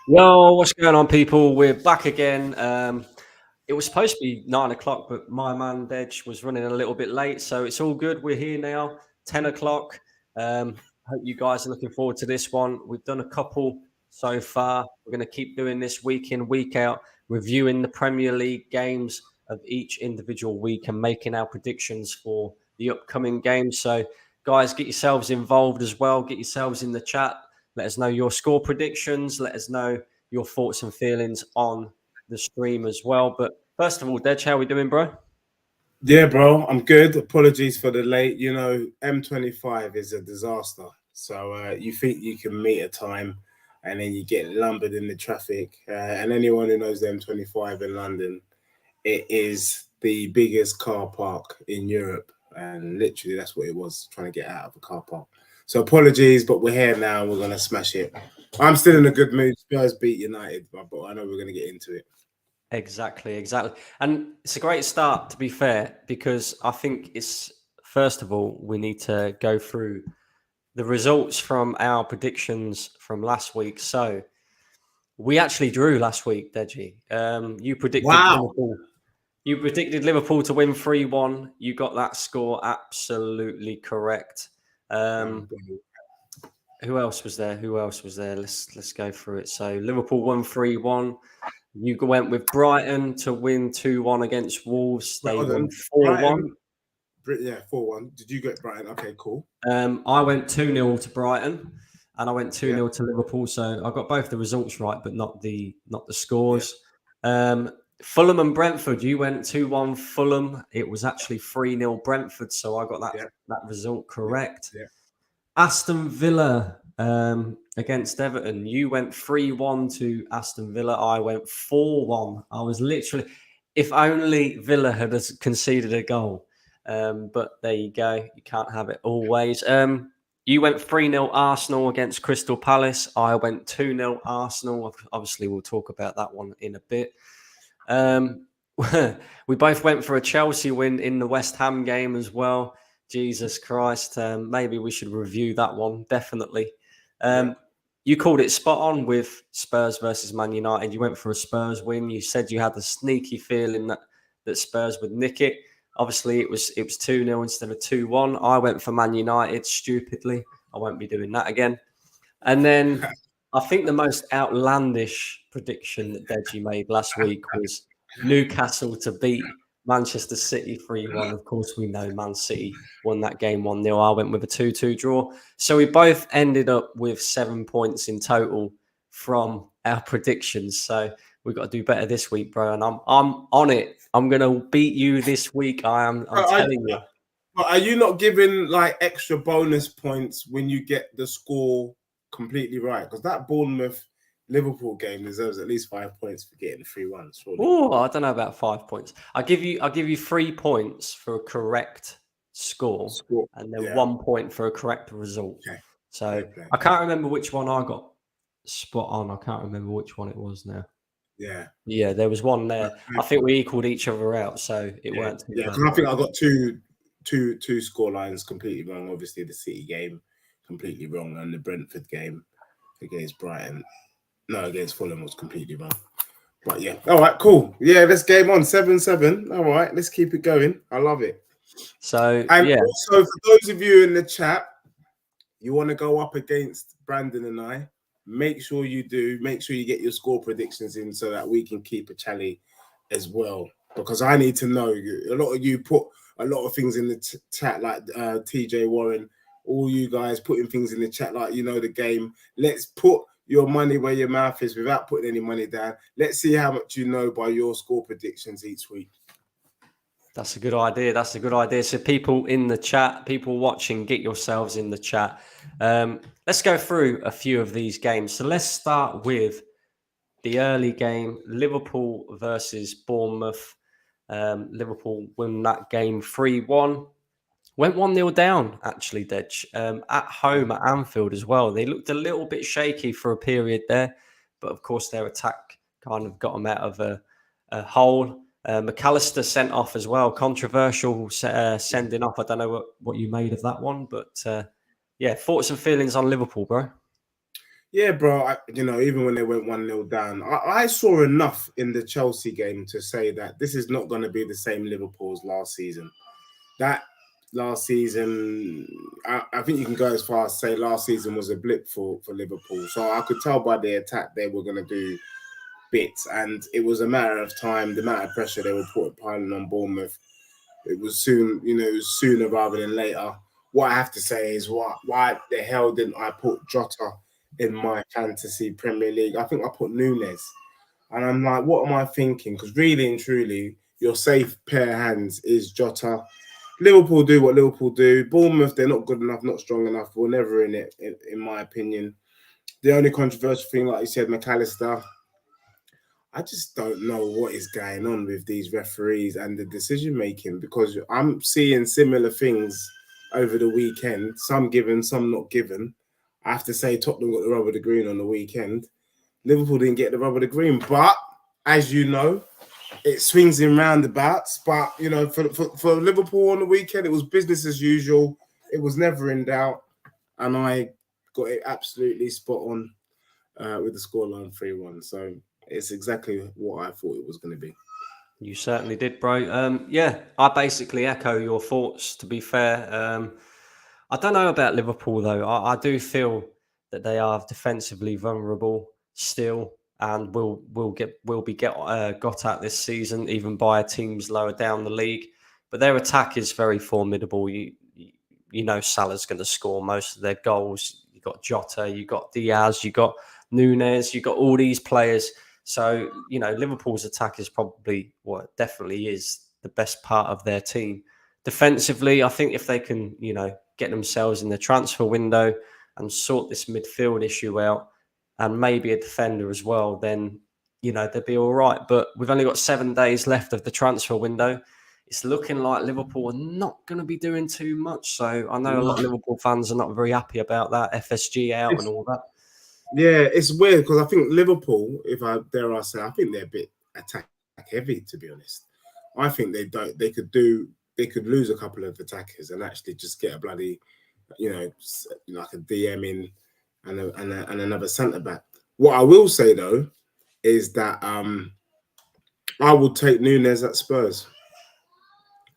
Yo, what's going on, people? We're back again. It was supposed to be 9 o'clock, but my man Dej was running a little bit late, so it's all good. We're here now, 10 o'clock. Hope you guys are looking forward to this one. We've done a couple so far. We're going to keep doing this week in, week out, reviewing the Premier League games of each individual week and making our predictions for the upcoming games. So, guys, get yourselves involved as well. Get yourselves in the chat. Let us know your score predictions. Let us know your thoughts and feelings on the stream as well. But first of all, Dej, how are we doing, bro? Yeah, bro, I'm good. Apologies for the late. M25 is a disaster. So you think you can meet a time and then you get lumbered in the traffic. And anyone who knows the M25 in London, it is the biggest car park in Europe. And literally, that's what it was, trying to get out of a car park. So apologies, but we're here now and we're going to smash it. I'm still in a good mood. Spurs beat United, but I know we're going to get into it. Exactly. And it's a great start, to be fair, because I think it's, first of all, we need to go through the results from our predictions from last week. So we actually drew last week, Deji. You predicted Liverpool. You predicted Liverpool to win 3-1. You got that score absolutely correct. Who else was there? Let's go through it. So Liverpool won 3-1. You went with Brighton to win 2-1 against Wolves. They won 4-1. Yeah, 4-1. Did you get Brighton? Okay, cool. I went 2-0 to Brighton, and I went 2-0 to Liverpool. So I got both the results right, but not the scores. Yeah. Fulham and Brentford. You went 2-1 Fulham. It was actually 3-0 Brentford. So I got that result correct. Yeah. Aston Villa against Everton. You went 3-1 to Aston Villa. I went 4-1. I was literally, if only Villa had conceded a goal. But there you go. You can't have it always. You went 3-0 Arsenal against Crystal Palace. I went 2-0 Arsenal. Obviously, we'll talk about that one in a bit. We both went for a Chelsea win in the West Ham game as well. Jesus Christ. Maybe we should review that one. Definitely. You called it spot on with Spurs versus Man United. You went for a Spurs win. You said you had the sneaky feeling that Spurs would nick it. Obviously, it was 2-0 instead of 2-1. I went for Man United stupidly. I won't be doing that again. And then I think the most outlandish prediction that Deji made last week was Newcastle to beat Manchester City 3-1. Of course, we know Man City won that game 1-0. I went with a 2-2 draw. So we both ended up with 7 points in total from our predictions. So we've got to do better this week, bro. And I'm on it. I'm going to beat you this week. I'm telling you. But are you not giving like extra bonus points when you get the score completely right? Because that Bournemouth Liverpool game deserves at least 5 points for getting 3-1. Oh, I don't know about 5 points. I'll give you 3 points for a correct score and then 1 point for a correct result. Okay. So I can't remember which one I got spot on. I can't remember which one it was now. Yeah, there was one there. I think we equaled each other out, so it weren't. Yeah, I think I got two score lines completely wrong. Obviously, the City game completely wrong, and the Brentford game against Fulham was completely wrong. But yeah, all right, cool. Yeah, let's game on 7-7. All right, let's keep it going. I love it. So also for those of you in the chat, you want to go up against Brandon and I, make sure you do. Make sure you get your score predictions in so that we can keep a tally as well. Because I need to know. A lot of you put a lot of things in the chat, like TJ Warren, all you guys putting things in the chat like you know the game. Let's put your money where your mouth is without putting any money down. Let's see how much you know by your score predictions each week. That's a good idea. So people in the chat, people watching, get yourselves in the chat. Let's go through a few of these games. So let's start with the early game, Liverpool versus Bournemouth. Liverpool won that game 3-1. Went 1-0 down, actually, Dej, at home at Anfield as well. They looked a little bit shaky for a period there, but of course their attack kind of got them out of a hole. McAllister sent off as well. Controversial sending off. I don't know what you made of that one, but yeah, thoughts and feelings on Liverpool, bro? Yeah, bro. Even when they went 1-0 down, I saw enough in the Chelsea game to say that this is not going to be the same Liverpool as last season. That last season, I think you can go as far as say last season was a blip for Liverpool. So I could tell by the attack they were going to do bits, and it was a matter of time, the amount of pressure they were piling on Bournemouth. It was soon, it was sooner rather than later. What I have to say is, why the hell didn't I put Jota in my fantasy Premier League? I think I put Nunes, and I'm like, what am I thinking? Because really and truly, your safe pair of hands is Jota. Liverpool do what Liverpool do. Bournemouth, they're not good enough, not strong enough. We're never in it, in my opinion. The only controversial thing, like you said, McAllister, I just don't know what is going on with these referees and the decision making, because I'm seeing similar things over the weekend. Some given, some not given. I have to say Tottenham got the rub of the green on the weekend. Liverpool didn't get the rub of the green. But as you know, it swings in roundabouts. But, for Liverpool on the weekend, it was business as usual. It was never in doubt. And I got it absolutely spot on with the scoreline 3-1. So it's exactly what I thought it was going to be. You certainly did, bro. Yeah, I basically echo your thoughts, to be fair. I don't know about Liverpool, though. I do feel that they are defensively vulnerable still, and got at this season, even by teams lower down the league. But their attack is very formidable. You know Salah's going to score most of their goals. You got Jota, you got Diaz, you got Nunes, you got all these players. So, Liverpool's attack is probably definitely is the best part of their team. Defensively, I think if they can, get themselves in the transfer window and sort this midfield issue out, and maybe a defender as well, then, they'll be all right. But we've only got 7 days left of the transfer window. It's looking like Liverpool are not going to be doing too much. So I know a lot of Liverpool fans are not very happy about that. FSG out and all that. Yeah, it's weird because I think Liverpool, if I dare I say, I think they're a bit attack heavy, to be honest. I think they could lose a couple of attackers and actually just get a bloody, like a DM in and another centre back. What I will say though is that I would take Nunes at Spurs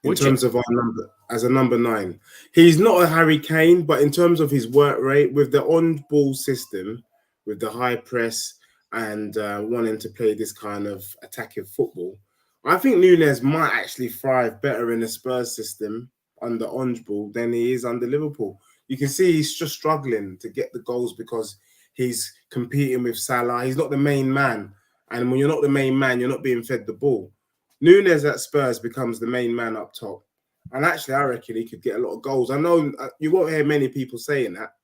in terms of our number as a number 9. He's not a Harry Kane, but in terms of his work rate with the on-ball system, with the high press and wanting to play this kind of attacking football, I think Nunes might actually thrive better in the Spurs system under Orange Ball than he is under Liverpool. You can see he's just struggling to get the goals because he's competing with Salah. He's not the main man. And when you're not the main man, you're not being fed the ball. Nunes at Spurs becomes the main man up top. And actually, I reckon he could get a lot of goals. I know you won't hear many people saying that,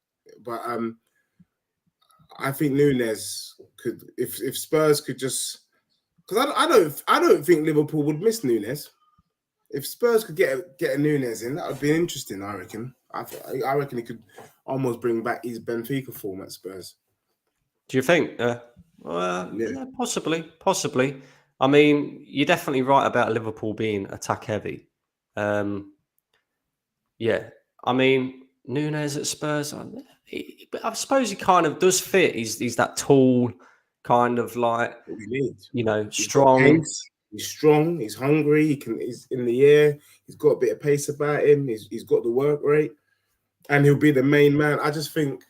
but I think Nunes could, if Spurs could just, because I don't think Liverpool would miss Nunes. If Spurs could get a Nunes in, that would be interesting. I reckon. I reckon he could almost bring back his Benfica form at Spurs. Do you think? Yeah, possibly. I mean, you're definitely right about Liverpool being attack heavy. Yeah, I mean, Nunes at Spurs, I suppose he kind of does fit. He's that tall, kind of like, strong. He's strong. He's hungry. He's in the air. He's got a bit of pace about him. He's got the work rate, and he'll be the main man. I just think,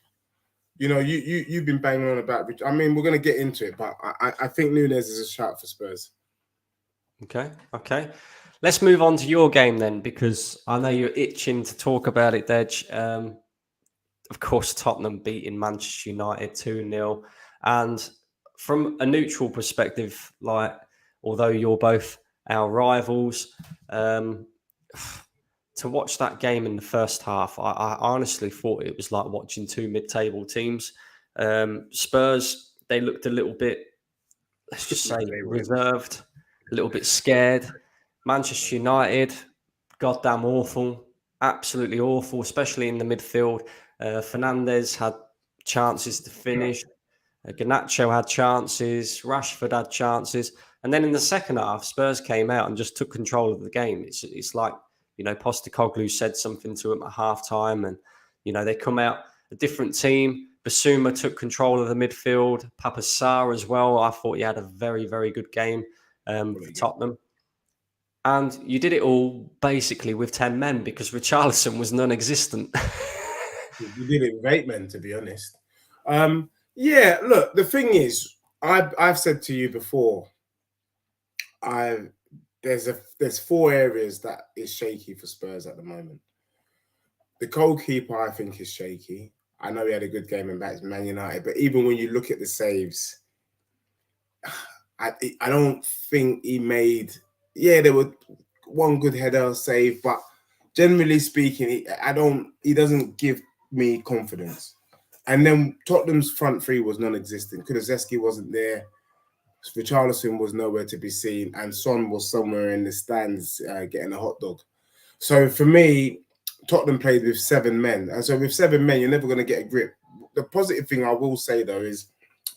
you've been banging on about. I mean, we're going to get into it, but I think Nunes is a shout for Spurs. Okay. Let's move on to your game then, because I know you're itching to talk about it, Dej. Of course, Tottenham beating Manchester United 2-0. And from a neutral perspective, although you're both our rivals, to watch that game in the first half, I honestly thought it was like watching two mid-table teams. Spurs, they looked a little bit, let's just say, reserved, a little bit scared. Manchester United, goddamn awful, absolutely awful, especially in the midfield. Fernandes had chances to finish. Garnacho had chances. Rashford had chances. And then in the second half, Spurs came out and just took control of the game. It's like, Postecoglou said something to him at halftime, and, they come out a different team. Basuma took control of the midfield. Papa Sarr as well. I thought he had a very, very good game for Tottenham. And you did it all basically with 10 men because Richarlison was non-existent. You did it with 8 men, to be honest. Yeah, look, the thing is, I've said to you before, there's 4 areas that is shaky for Spurs at the moment. The goalkeeper, I think, is shaky. I know he had a good game in back to Man United, but even when you look at the saves, I don't think he made. Yeah, there were one good header save, but generally speaking, he doesn't give me confidence. And then Tottenham's front three was non-existent. Kulusevski wasn't there. Richarlison was nowhere to be seen, and Son was somewhere in the stands getting a hot dog. So for me, Tottenham played with 7 men, and so with 7 men, you're never going to get a grip. The positive thing I will say though is,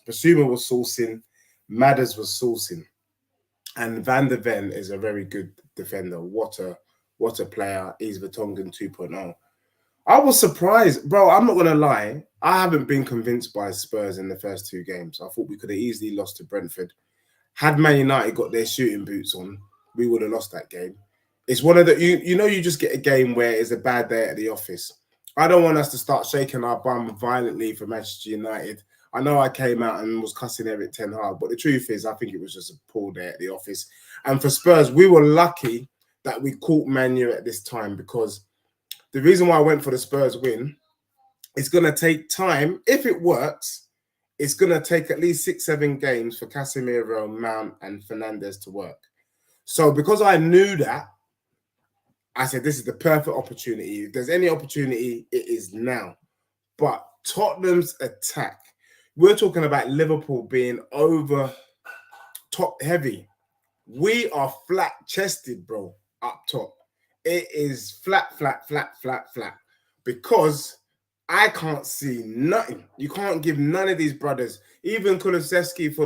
Basuma was sourcing, Madders was sourcing, and Van der Ven is a very good defender. What a player! He's Vertonghen 2.0. I was surprised, bro. I'm not gonna lie. I haven't been convinced by Spurs in the first 2 games. I thought we could have easily lost to Brentford. Had Man United got their shooting boots on, we would have lost that game. It's one of the you just get a game where it's a bad day at the office. I don't want us to start shaking our bum violently for Manchester United. I know I came out and was cussing Eric Ten Hag, but the truth is, I think it was just a poor day at the office. And for Spurs, we were lucky that we caught Man U at this time, because the reason why I went for the Spurs win, it's going to take time. If it works, it's going to take at least 6-7 games for Casemiro, Mount, and Fernandes to work. So because I knew that, I said, this is the perfect opportunity. If there's any opportunity, it is now. But Tottenham's attack, we're talking about Liverpool being over top heavy. We are flat-chested, bro, up top. It is flat, because I can't see nothing. You can't give none of these brothers, even Kulusevski for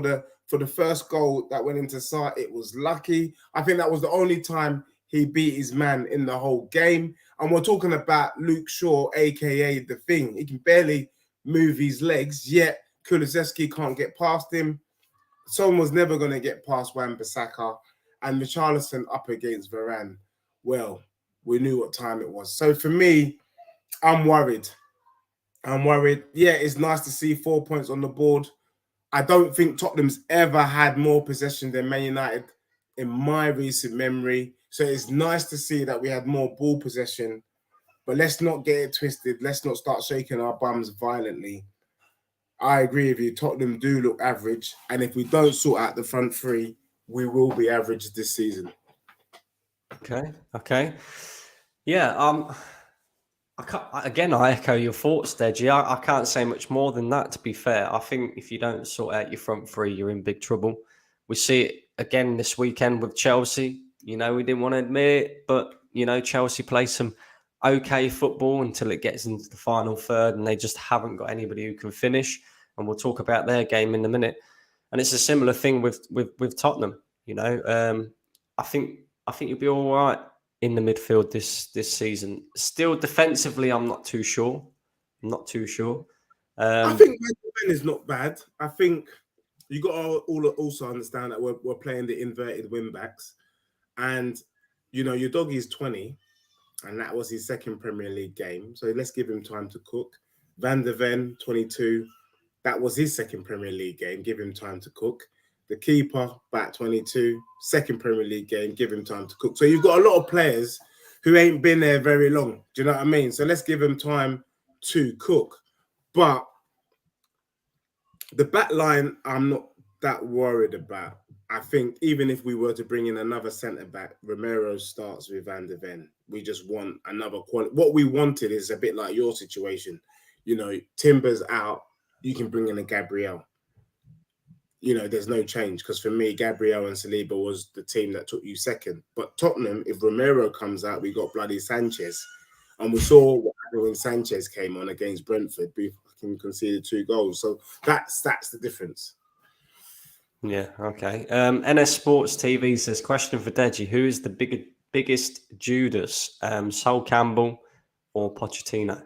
the first goal that went into Sarr, it was lucky. I think that was the only time he beat his man in the whole game. And we're talking about Luke Shaw, aka The Thing. He can barely move his legs, yet Kulusevski can't get past him. Son was never going to get past Wan-Bissaka, and Richarlison up against Varane. Well, we knew what time it was. So for me, I'm worried. Yeah, it's nice to see 4 points on the board. I don't think Tottenham's ever had more possession than Man United in my recent memory. So it's nice to see that we had more ball possession. But let's not get it twisted. Let's not start shaking our bums violently. I agree with you. Tottenham do look average. And if we don't sort out the front three, we will be average this season. Okay. Yeah, I echo your thoughts there, G. I can't say much more than that, to be fair. I think if you don't sort out your front three, you're in big trouble. We see it again this weekend with Chelsea. We didn't want to admit it, but, Chelsea play some okay football until it gets into the final third, and they just haven't got anybody who can finish. And we'll talk about their game in a minute. And it's a similar thing with Tottenham. I think you'll be all right in the midfield this season. Still defensively, I'm not too sure. I think Ben is not bad. I think you got to also understand that we're playing the inverted wing backs, and your doggy is 20, and that was his second Premier League game. So let's give him time to cook. Van der Ven, 22, that was his second Premier League game. Give him time to cook. The keeper, back 22, second Premier League game, give him time to cook. So you've got a lot of players who ain't been there very long. Do you know what I mean? So let's give them time to cook. But the back line, I'm not that worried about. I think even if we were to bring in another centre-back, Romero starts with Van der Ven. We just want another quality. What we wanted is a bit like your situation. Timber's out, you can bring in a Gabriel. There's no change, because for me, Gabriel and Saliba was the team that took you second. But Tottenham, if Romero comes out, we got bloody Sanchez. And we saw what happened when Sanchez came on against Brentford. We fucking conceded 2 goals. So that's the difference. Yeah, okay. NS Sports TV says, question for Deji, who is the biggest Judas, Sol Campbell or Pochettino?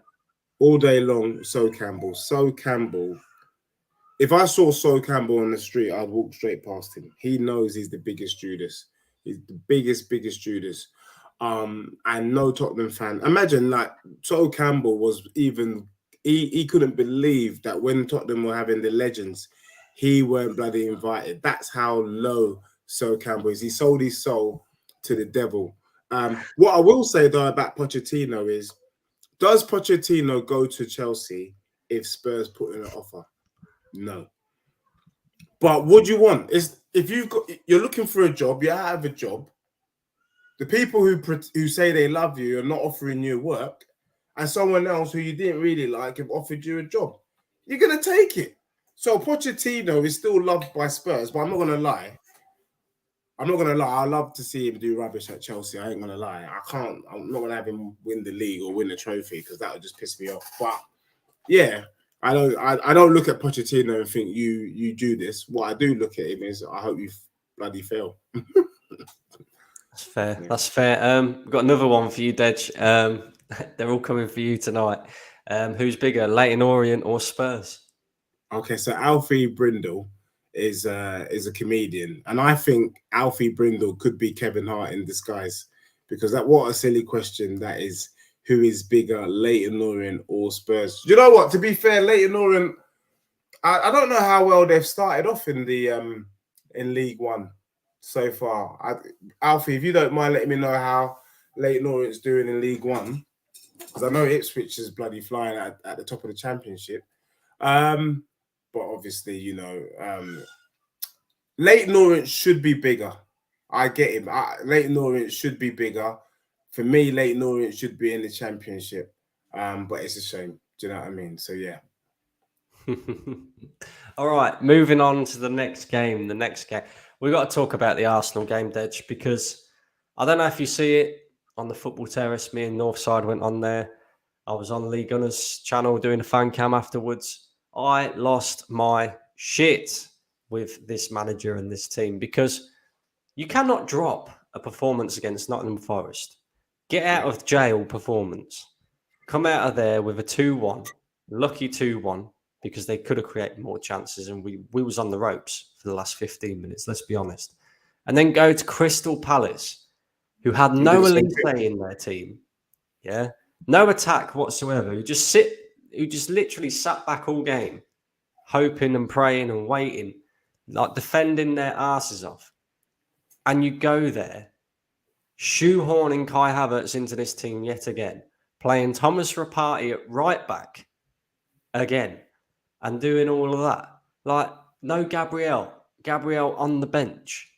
all day long. So Campbell. If I saw So Campbell on the street, I'd walk straight past him. He knows he's the biggest Judas. He's the biggest Judas. And no Tottenham fan. Imagine like So Campbell was even he couldn't believe that when Tottenham were having the legends, he weren't bloody invited. That's how low So Campbell is. He sold his soul to the devil. What I will say though about Pochettino is, does Pochettino go to Chelsea if Spurs put in an offer? No. But what do you want? Is if you're looking for a job, you have a job. The people who say they love you are not offering you work, and someone else who you didn't really like have offered you a job. You're gonna take it. So Pochettino is still loved by Spurs, but I'm not gonna lie. I love to see him do rubbish at Chelsea. I ain't gonna lie. I'm not gonna have him win the league or win the trophy because that would just piss me off. But yeah, I don't look at Pochettino and think you do this. What I do look at him is I hope you bloody fail. That's fair. Yeah. That's fair. We've got another one for you, Dej. They're all coming for you tonight. Who's bigger, Leyton Orient or Spurs? Okay, so Alfie Brindle is a comedian, and I think Alfie Brindle could be Kevin Hart in disguise, because what a silly question that is. Who is bigger, Leyton Orient or Spurs? You know what? To be fair, Leyton Orient, I don't know how well they've started off in the in League One so far. Alfie, if you don't mind letting me know how Leyton Orient's doing in League One, because I know Ipswich is bloody flying at the top of the Championship. But obviously, you know, Leyton Orient should be bigger. I get him. Leyton Orient should be bigger. For me, Leyton Orient should be in the Championship. But it's a shame. Do you know what I mean? So, yeah. All right, moving on to the next game. We've got to talk about the Arsenal game, Dej, because I don't know if you see it on the Football Terrace. Me and Northside went on there. I was on Lee Gunner's channel doing a fan cam afterwards. I lost my shit with this manager and this team, because you cannot drop a performance against Nottingham Forest. Get out of jail performance. Come out of there with a 2-1, lucky 2-1, because they could have created more chances, and we was on the ropes for the last 15 minutes, let's be honest. And then go to Crystal Palace, who had no elite play in their team. Yeah. No attack whatsoever. Who just literally sat back all game, hoping and praying and waiting, like defending their asses off. And you go there, shoehorning Kai Havertz into this team yet again, playing Thomas Rapati at right back again, and doing all of that. Like, no Gabriel on the bench.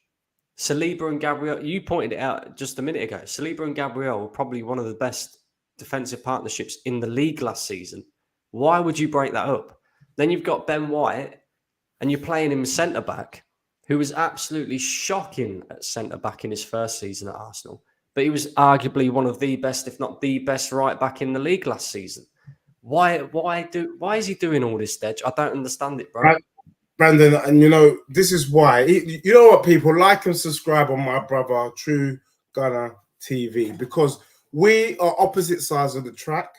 Saliba and Gabriel, you pointed it out just a minute ago. Saliba and Gabriel were probably one of the best defensive partnerships in the league last season. Why would you break that up? Then you've got Ben White, and you're playing him centre-back, who was absolutely shocking at centre-back in his first season at Arsenal. But he was arguably one of the best, if not the best, right-back in the league last season. Why is he doing all this, Dej? I don't understand it, bro. Brandon, and you know, this is why. You know what, people? Like and subscribe on my brother, True Gunner TV, because we are opposite sides of the track.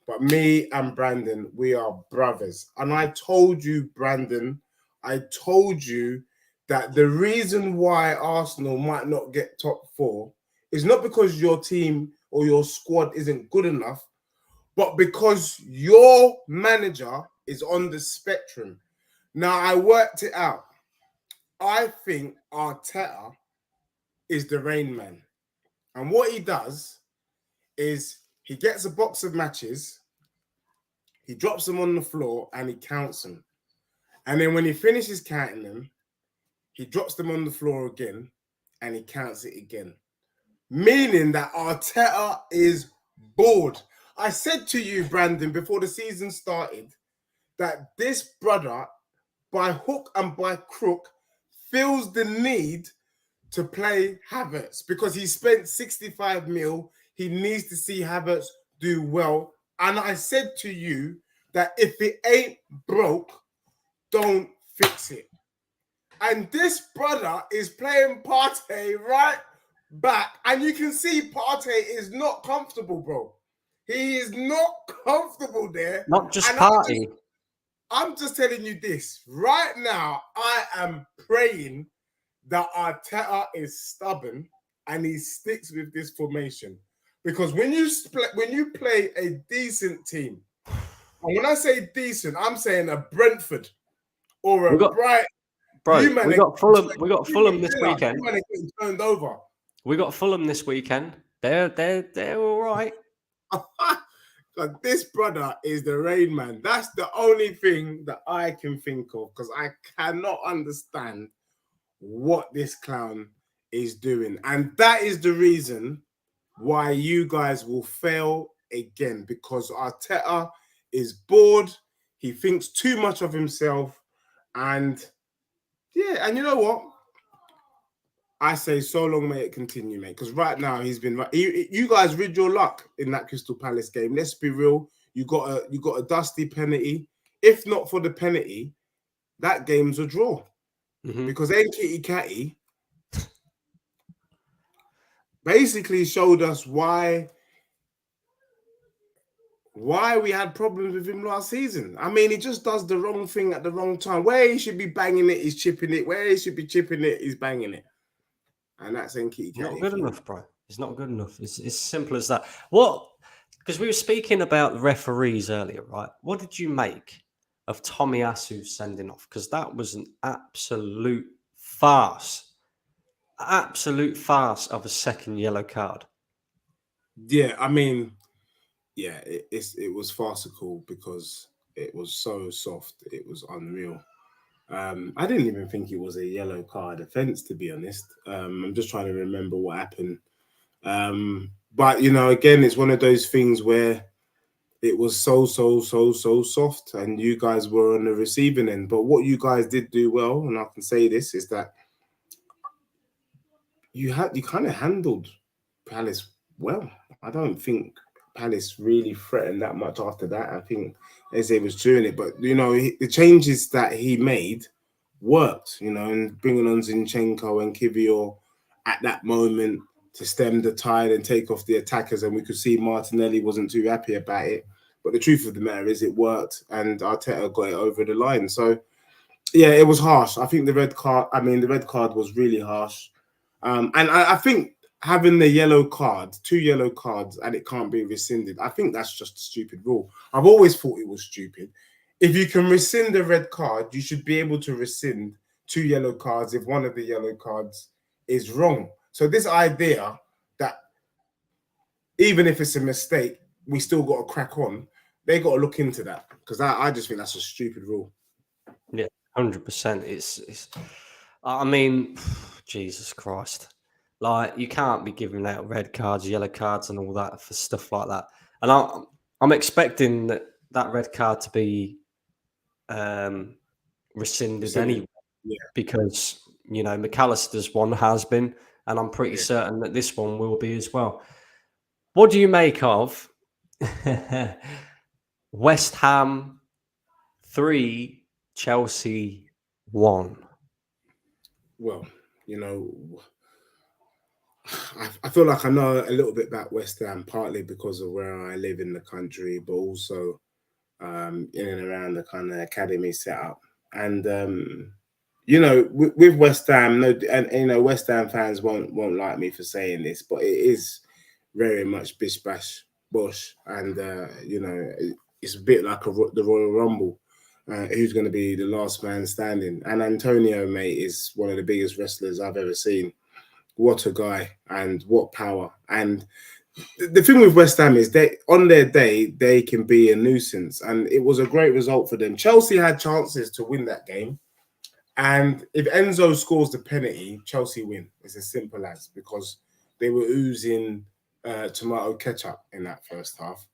But me and Brandon, we are brothers. And I told you, Brandon, that the reason why Arsenal might not get top 4 is not because your team or your squad isn't good enough, but because your manager is on the spectrum. Now, I worked it out. I think Arteta is the Rain Man. And what he does is he gets a box of matches, he drops them on the floor, and he counts them. And then when he finishes counting them, he drops them on the floor again, and he counts it again. Meaning that Arteta is bored. I said to you, Brandon, before the season started, that this brother, by hook and by crook, feels the need to play Havertz because he spent 65 mil. He needs to see Havertz do well. And I said to you that if it ain't broke, don't fix it. And this brother is playing Partey right back. And you can see Partey is not comfortable, bro. He is not comfortable there. Not just And party. I'm just telling you this right now. I am praying that Arteta is stubborn and he sticks with this formation, because when you play a decent team, and when I say decent, I'm saying a Brentford or a Brighton. Bro, we got Fulham. We got Fulham this weekend. You man are getting turned over. We got Fulham this weekend. They're all right. This brother is the rain man. That's the only thing that I can think of, because I cannot understand what this clown is doing. And that is the reason why you guys will fail again, because Arteta is bored. He thinks too much of himself. And yeah, and you know what? I say so long may it continue, mate. Because right now you guys rid your luck in that Crystal Palace game. Let's be real. You got a dusty penalty. If not for the penalty, that game's a draw. Because Nketiah Catty basically showed us why we had problems with him last season. I mean, he just does the wrong thing at the wrong time. Where he should be banging it, he's chipping it. Where he should be chipping it, he's banging it. And that's Nketiah. Not good enough, bro. It's not good enough. It's simple as that. What? Because we were speaking about the referees earlier, right? What did you make of Tomiyasu sending off? Because that was an absolute farce. Absolute farce of a second yellow card. Yeah, I mean, yeah, it was farcical because it was so soft. It was unreal. I didn't even think it was a yellow card offence, to be honest. I'm just trying to remember what happened. But, you know, again, it's one of those things where it was so soft and you guys were on the receiving end. But what you guys did do well, and I can say this, is that you kind of handled Palace well. I don't think Palace really threatened that much after that. I think Eze was doing it, but you know, the changes that he made worked, you know, and bringing on Zinchenko and Kivior at that moment to stem the tide and take off the attackers, and we could see Martinelli wasn't too happy about it. But the truth of the matter is it worked, and Arteta got it over the line. So yeah, it was harsh. I think the red card was really harsh. And I think having the yellow card, 2 yellow cards, and it can't be rescinded, I think that's just a stupid rule. I've always thought it was stupid. If you can rescind a red card, you should be able to rescind 2 yellow cards if one of the yellow cards is wrong. So this idea that even if it's a mistake, we still got to crack on, they got to look into that, because I just think that's a stupid rule. Yeah, 100%. It's. I mean, Jesus Christ! Like, you can't be giving out red cards, yellow cards, and all that for stuff like that. And I'm expecting that red card to be rescinded anyway, because you know McAllister's one has been, and I'm pretty certain that this one will be as well. What do you make of West Ham 3, Chelsea 1? Well, you know, I feel like I know a little bit about West Ham, partly because of where I live in the country, but also in and around the kind of academy setup. And you know, with West Ham, and you know, West Ham fans won't like me for saying this, but it is very much bish bash bosh, and you know, it's a bit like the Royal Rumble. Who's going to be the last man standing? And Antonio, mate, is one of the biggest wrestlers I've ever seen. What a guy, and what power. And the thing with West Ham is on their day, they can be a nuisance. And it was a great result for them. Chelsea had chances to win that game. And if Enzo scores the penalty, Chelsea win. It's as simple as, because they were oozing tomato ketchup in that first half.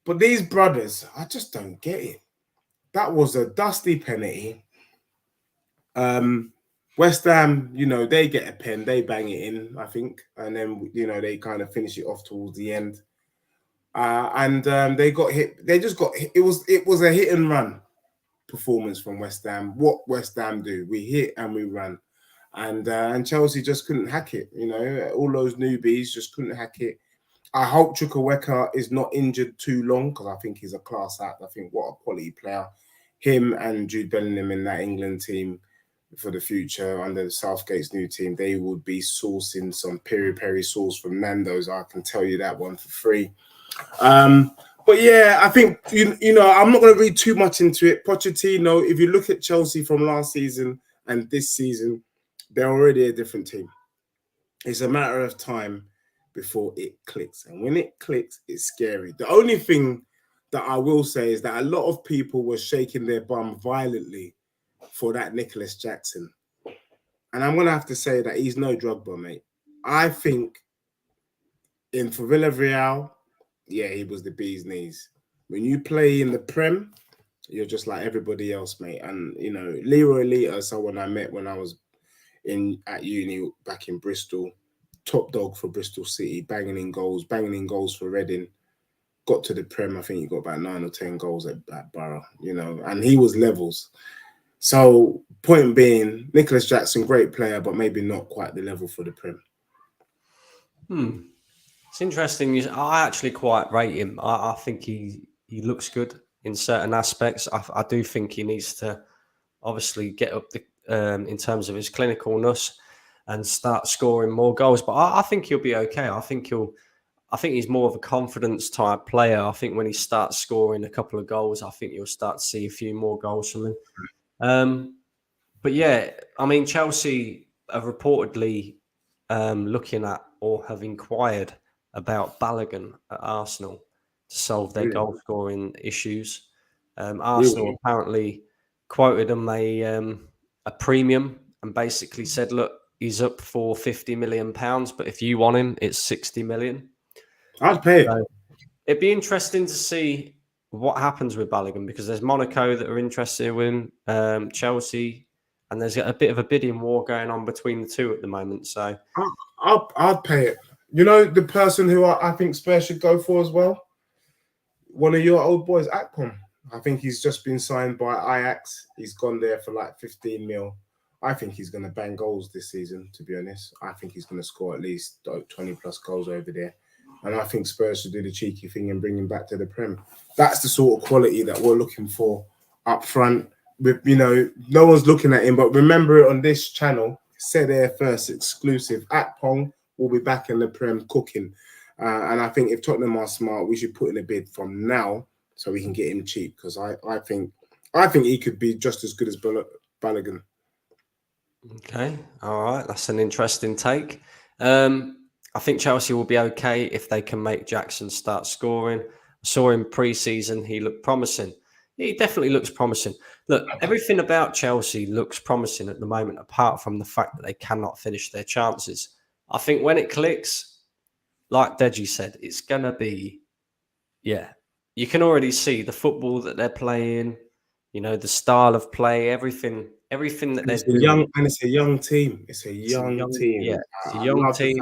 But these brothers, I just don't get it. That was a dusty penalty. West Ham, you know, they get a pen, they bang it in, I think, and then you know they kind of finish it off towards the end. And they got hit. They just got hit. It was a hit and run performance from West Ham. What West Ham do? We hit and we run, and Chelsea just couldn't hack it. You know, all those newbies just couldn't hack it. I hope Chukwuemeka is not injured too long because I think he's a class act. I think what a quality player. Him and Jude Bellingham in that England team for the future under Southgate's new team, they would be sourcing some peri-peri sauce from Nando's. I can tell you that one for free. But yeah, I think, you know, I'm not going to read too much into it. Pochettino, if you look at Chelsea from last season and this season, they're already a different team. It's a matter of time before it clicks. And when it clicks, it's scary. The only thing that I will say is that a lot of people were shaking their bum violently for that Nicholas Jackson. And I'm going to have to say that he's no Drogba, mate. I think for Villarreal, yeah, he was the bee's knees. When you play in the Prem, you're just like everybody else, mate. And, you know, Leroy Lita, someone I met when I was at uni back in Bristol, top dog for Bristol City, banging in goals for Reading. Got to the Prem, I think he got about 9 or 10 goals at Borough, you know, and he was levels. So, point being, Nicholas Jackson, great player, but maybe not quite the level for the Prem. It's interesting. I actually quite rate him. I think he looks good in certain aspects. I do think he needs to obviously get up in terms of his clinicalness and start scoring more goals. But I think he'll be okay. I think he's more of a confidence type player. I think when he starts scoring a couple of goals, I think you'll start to see a few more goals from him. But yeah, I mean, Chelsea are reportedly looking at or have inquired about Balogun at Arsenal to solve their goal scoring issues. Arsenal apparently quoted him a premium and basically said, look, he's up for £50 million, but if you want him, it's 60 million. I'd pay it. So it'd be interesting to see what happens with Balogun because there's Monaco that are interested in him, Chelsea, and there's a bit of a bidding war going on between the two at the moment. So I'd pay it. You know, the person who I think Spurs should go for as well? One of your old boys, Akpom. I think he's just been signed by Ajax. He's gone there for like 15 mil. I think he's going to bang goals this season, to be honest. I think he's going to score at least 20 plus goals over there. And I think Spurs should do the cheeky thing and bring him back to the Prem. That's the sort of quality that we're looking for up front. With, you know, no one's looking at him, but remember it on this channel, said there first, exclusive. Akpong will be back in the Prem cooking. And I think if Tottenham are smart, we should put in a bid from now so we can get him cheap because I think he could be just as good as Balogun. Okay, all right, that's an interesting take. I think Chelsea will be okay if they can make Jackson start scoring. I saw him pre-season; he looked promising. He definitely looks promising. Look, everything about Chelsea looks promising at the moment, apart from the fact that they cannot finish their chances. I think when it clicks, like Deji said, it's gonna be, yeah. You can already see the football that they're playing. You know, the style of play, everything that they're doing. It's a young team. It's a young team. Yeah, it's a young team.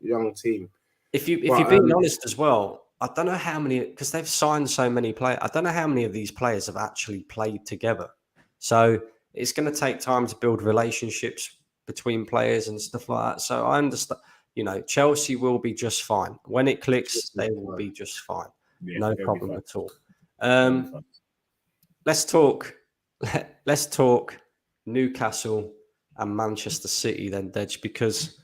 Young team. If you're being honest as well, I don't know how many, because they've signed so many players. I don't know how many of these players have actually played together. So it's going to take time to build relationships between players and stuff like that. So I understand, you know, Chelsea will be just fine. When it clicks, they will be just fine. Yeah, no problem at all. Let's talk Newcastle and Manchester City then, Dej, because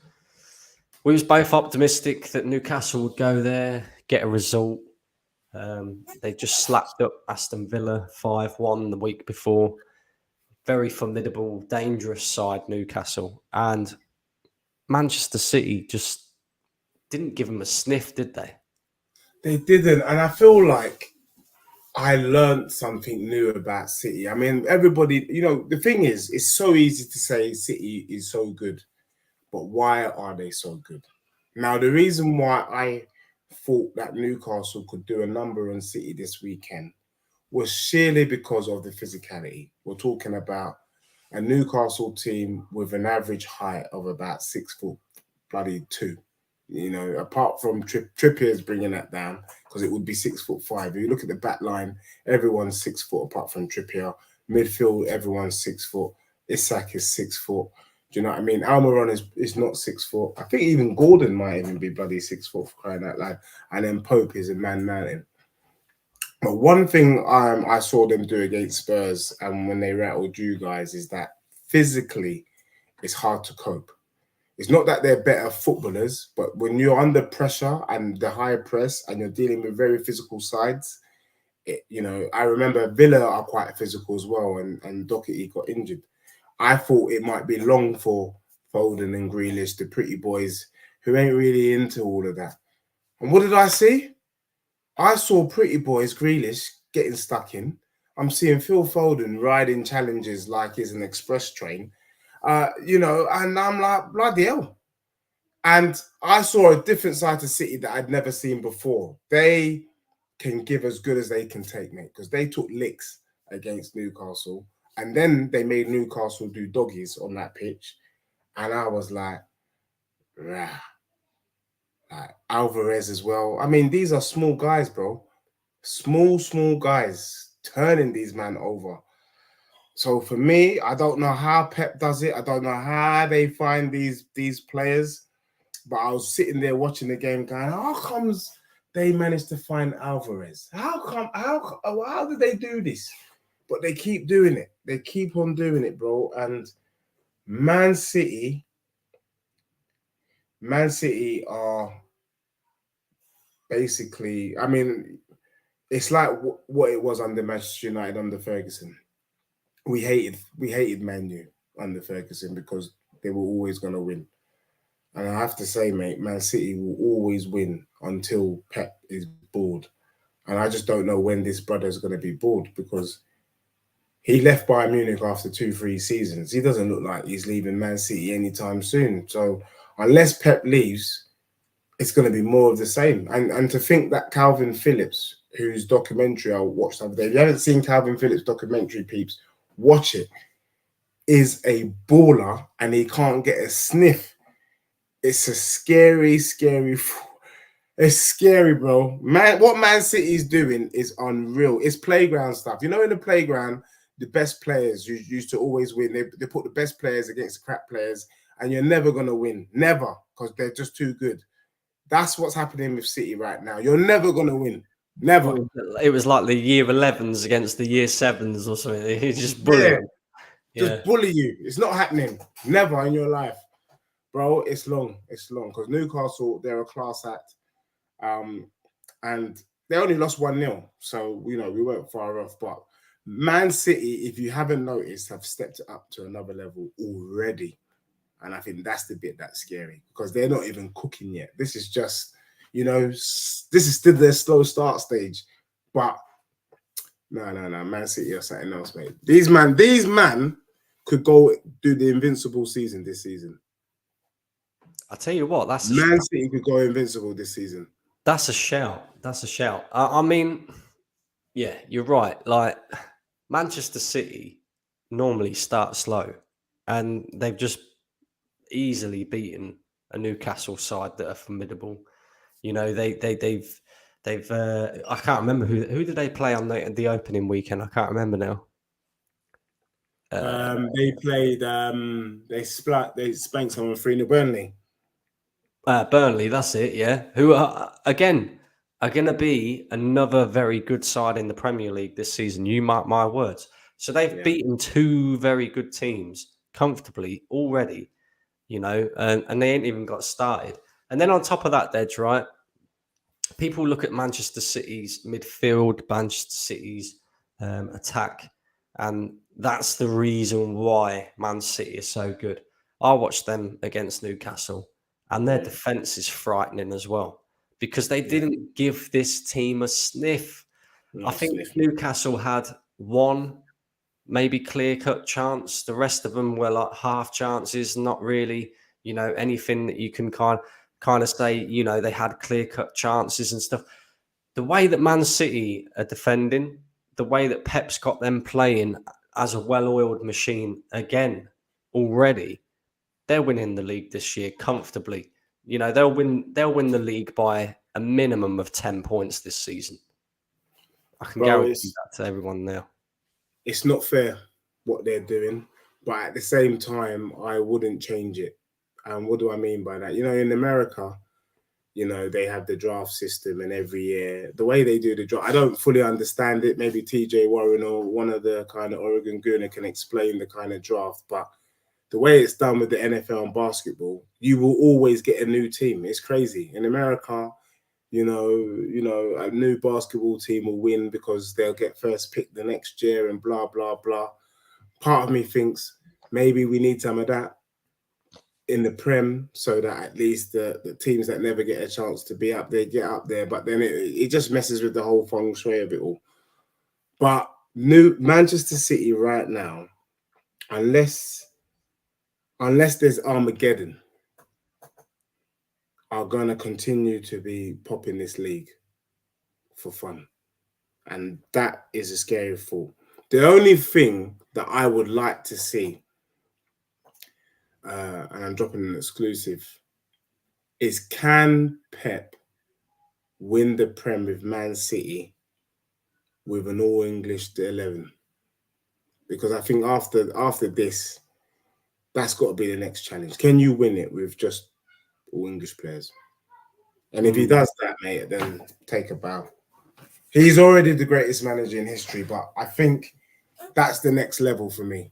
we was both optimistic that Newcastle would go there, get a result. They just slapped up Aston Villa 5-1 the week before. Very formidable, dangerous side, Newcastle. And Manchester City just didn't give them a sniff, did they? They didn't. And I feel like I learned something new about City. I mean, everybody, you know, the thing is, it's so easy to say City is so good. But why are they so good? Now, the reason why I thought that Newcastle could do a number on City this weekend was sheerly because of the physicality. We're talking about a Newcastle team with an average height of about 6'2". You know, apart from Trippier's bringing that down because it would be 6'5". If you look at the back line, everyone's 6 foot apart from Trippier. Midfield, everyone's 6 foot. Isak is 6 foot. Do you know what I mean? Almiron is not 6 foot. I think even Gordon might even be bloody 6 foot for crying out loud. And then Pope is a man mountain. But one thing I saw them do against Spurs and when they rattled you guys is that physically it's hard to cope. It's not that they're better footballers, but when you're under pressure and the high press and you're dealing with very physical sides, I remember Villa are quite physical as well, and Doherty got injured. I thought it might be long for Foden and Grealish, the pretty boys who ain't really into all of that. And what did I see? I saw pretty boys, Grealish, getting stuck in. I'm seeing Phil Foden riding challenges like he's an express train. And I'm like, bloody hell. And I saw a different side to City that I'd never seen before. They can give as good as they can take, mate, because they took licks against Newcastle. And then they made Newcastle do doggies on that pitch. And I was like, rah. Like Alvarez as well. I mean, these are small guys, bro. Small guys turning these men over. So for me, I don't know how Pep does it. I don't know how they find these players. But I was sitting there watching the game going, how comes they managed to find Alvarez? How did they do this? But they keep doing it. They keep on doing it, bro. And Man City are basically, I mean, it's like what it was under Manchester United under Ferguson. We hated Man U under Ferguson because they were always going to win. And I have to say, mate, Man City will always win until Pep is bored. And I just don't know when this brother's going to be bored because he left Bayern Munich after 2-3 seasons. He doesn't look like he's leaving Man City anytime soon. So unless Pep leaves, it's going to be more of the same. And to think that Calvin Phillips, whose documentary I watched the other day, if you haven't seen Calvin Phillips' documentary, peeps, watch it, is a baller and he can't get a sniff. It's a scary. It's scary, bro. Man, what Man City is doing is unreal. It's playground stuff. You know, in the playground, the best players used to always win. They put the best players against the crap players, and you're never going to win. Never, because they're just too good. That's what's happening with City right now. You're never going to win. Never. It was like the year 11s against the year 7s or something. He just bully them. Just bully you. It's not happening. Never in your life. Bro, it's long. It's long. Because Newcastle, they're a class act. And they only lost 1-0. So, we weren't far off. But Man City, if you haven't noticed, have stepped it up to another level already. And I think that's the bit that's scary. Because they're not even cooking yet. This is just, this is still their slow start stage. But, no. Man City are something else, mate. These man could go do the invincible season this season. I tell you what, Man City could go invincible this season. That's a shout. I mean, yeah, you're right. Like Manchester City normally start slow, and they've just easily beaten a Newcastle side that are formidable. They've. I can't remember who did they play on the opening weekend. I can't remember now. They played. They spanked someone 3-0 Burnley. Burnley, that's it, yeah. Who are going to be another very good side in the Premier League this season. You mark my words. So they've beaten two very good teams comfortably already, and they ain't even got started. And then on top of that, Dej, right? People look at Manchester City's midfield, Manchester City's attack, and that's the reason why Man City is so good. I watched them against Newcastle. And their defense is frightening as well because they didn't give this team a sniff. I think Newcastle had one maybe clear-cut chance. The rest of them were like half chances, not really, anything that you can kind of say, they had clear-cut chances and stuff. The way that Man City are defending, the way that Pep's got them playing as a well-oiled machine again already, they're winning the league this year comfortably. They'll win the league by a minimum of 10 points this season. I can guarantee that to everyone now. It's not fair what they're doing, but at the same time, I wouldn't change it. And what do I mean by that? You know, in America, you know, they have the draft system, and every year, the way they do the draft, I don't fully understand it. Maybe TJ Warren or one of the kind of Oregon Gooner can explain the kind of draft, but the way it's done with the NFL and basketball, you will always get a new team. It's crazy. In America, a new basketball team will win because they'll get first pick the next year and blah, blah, blah. Part of me thinks maybe we need some of that in the Prem so that at least the teams that never get a chance to be up there get up there. But then it just messes with the whole feng shui of it all. But new Manchester City right now, unless there's Armageddon, are going to continue to be popping this league for fun. And that is a scary thought. The only thing that I would like to see, and I'm dropping an exclusive, is can Pep win the Prem with Man City with an all-English 11? Because I think after this, that's got to be the next challenge. Can you win it with just all English players? And if he does that, mate, then take a bow. He's already the greatest manager in history, but I think that's the next level for me.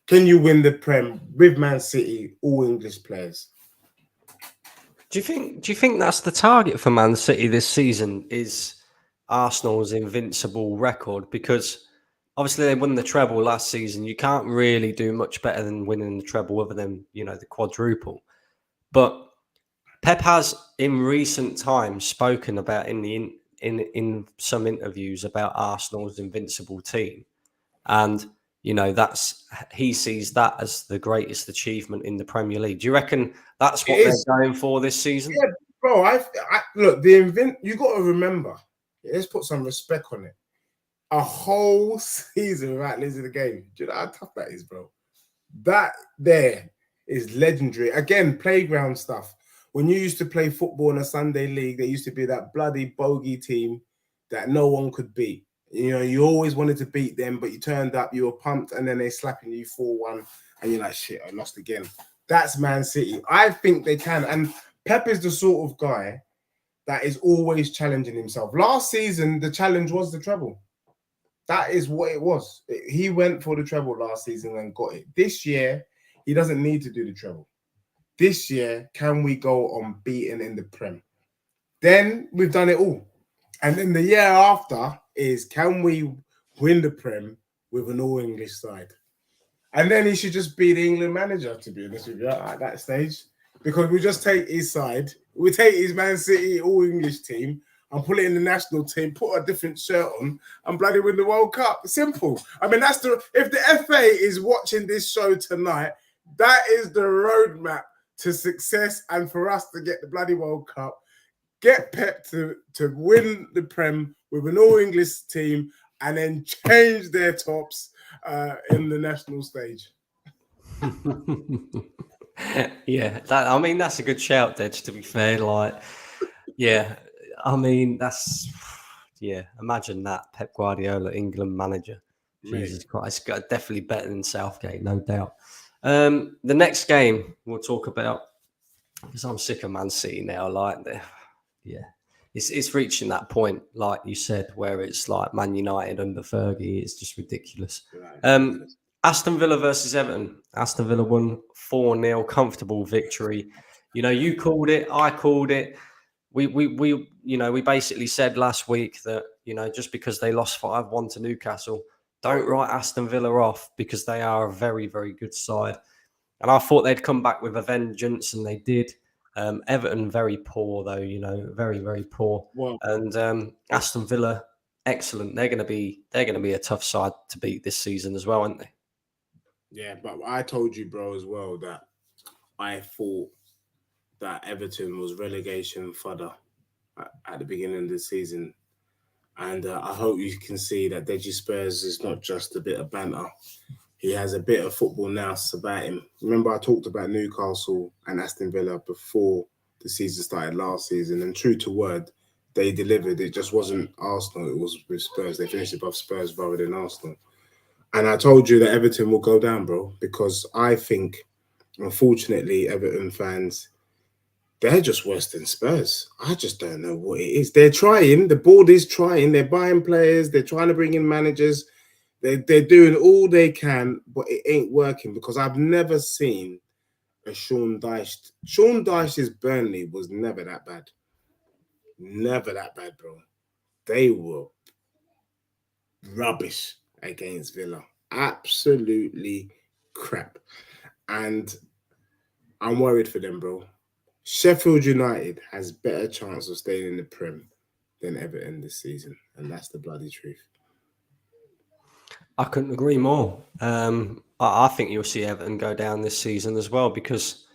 Can you win the Prem with Man City, all English players? Do you think that's the target for Man City this season? Is Arsenal's invincible record? Because obviously they won the treble last season. You can't really do much better than winning the treble other than, the quadruple. But Pep has in recent times spoken about in some interviews about Arsenal's invincible team. And he sees that as the greatest achievement in the Premier League. Do you reckon that's what they're going for this season? Yeah, bro. Look, you got to remember. Let's put some respect on it. A whole season right into the game. Do you know how tough that is, bro? That there is legendary. Again, playground stuff. When you used to play football in a Sunday league, there used to be that bloody bogey team that no one could beat. You always wanted to beat them, but you turned up, you were pumped, and then they're slapping you 4-1, and you're like, shit, I lost again. That's Man City. I think they can. And Pep is the sort of guy that is always challenging himself. Last season, the challenge was the treble. That is what it was. He went for the treble last season and got it. This year, he doesn't need to do the treble. This year, can we go unbeaten in the Prem? Then we've done it all. And then the year after is, can we win the Prem with an all-English side? And then he should just be the England manager, to be honest with you, at that stage. Because we just take his side, we take his Man City all-English team and put it in the national team, put a different shirt on, and bloody win the World Cup. Simple. I mean, if the FA is watching this show tonight, that is the roadmap to success and for us to get the bloody World Cup. Get Pep to win the Prem with an all-English team and then change their tops in the national stage. Yeah, that's a good shout, Dej, to be fair. Imagine that, Pep Guardiola, England manager. Jesus Christ, definitely better than Southgate, no doubt. The next game we'll talk about, because I'm sick of Man City now, it's reaching that point, like you said, where it's like Man United under Fergie. It's just ridiculous. Aston Villa versus Everton. Aston Villa won 4-0, comfortable victory. You called it, I called it. We basically said last week that, just because they lost 5-1 to Newcastle, don't write Aston Villa off, because they are a very, very good side. And I thought they'd come back with a vengeance, and they did. Everton very poor though, very, very poor. Well, and Aston Villa excellent. They're going to be a tough side to beat this season as well, aren't they? Yeah, but I told you, bro, as well, that I thought that Everton was relegation fodder at the beginning of the season, and I hope you can see that Deji Spurs is not just a bit of banter. He has a bit of football nous about him. Remember, I talked about Newcastle and Aston Villa before the season started last season, and true to word, they delivered. It just wasn't Arsenal, it was with Spurs. They finished above Spurs rather than Arsenal. And I told you that Everton will go down, bro, because I think, unfortunately, Everton fans, they're just worse than Spurs. I just don't know what it is. They're trying. The board is trying. They're buying players. They're trying to bring in managers. They're doing all they can, but it ain't working because I've never seen a Sean Dyche. Sean Dyche's Burnley was never that bad. Never that bad, bro. They were rubbish against Villa. Absolutely crap. And I'm worried for them, bro. Sheffield United has better chance of staying in the Prem than Everton this season. And that's the bloody truth. I couldn't agree more. I think you'll see Everton go down this season as well because,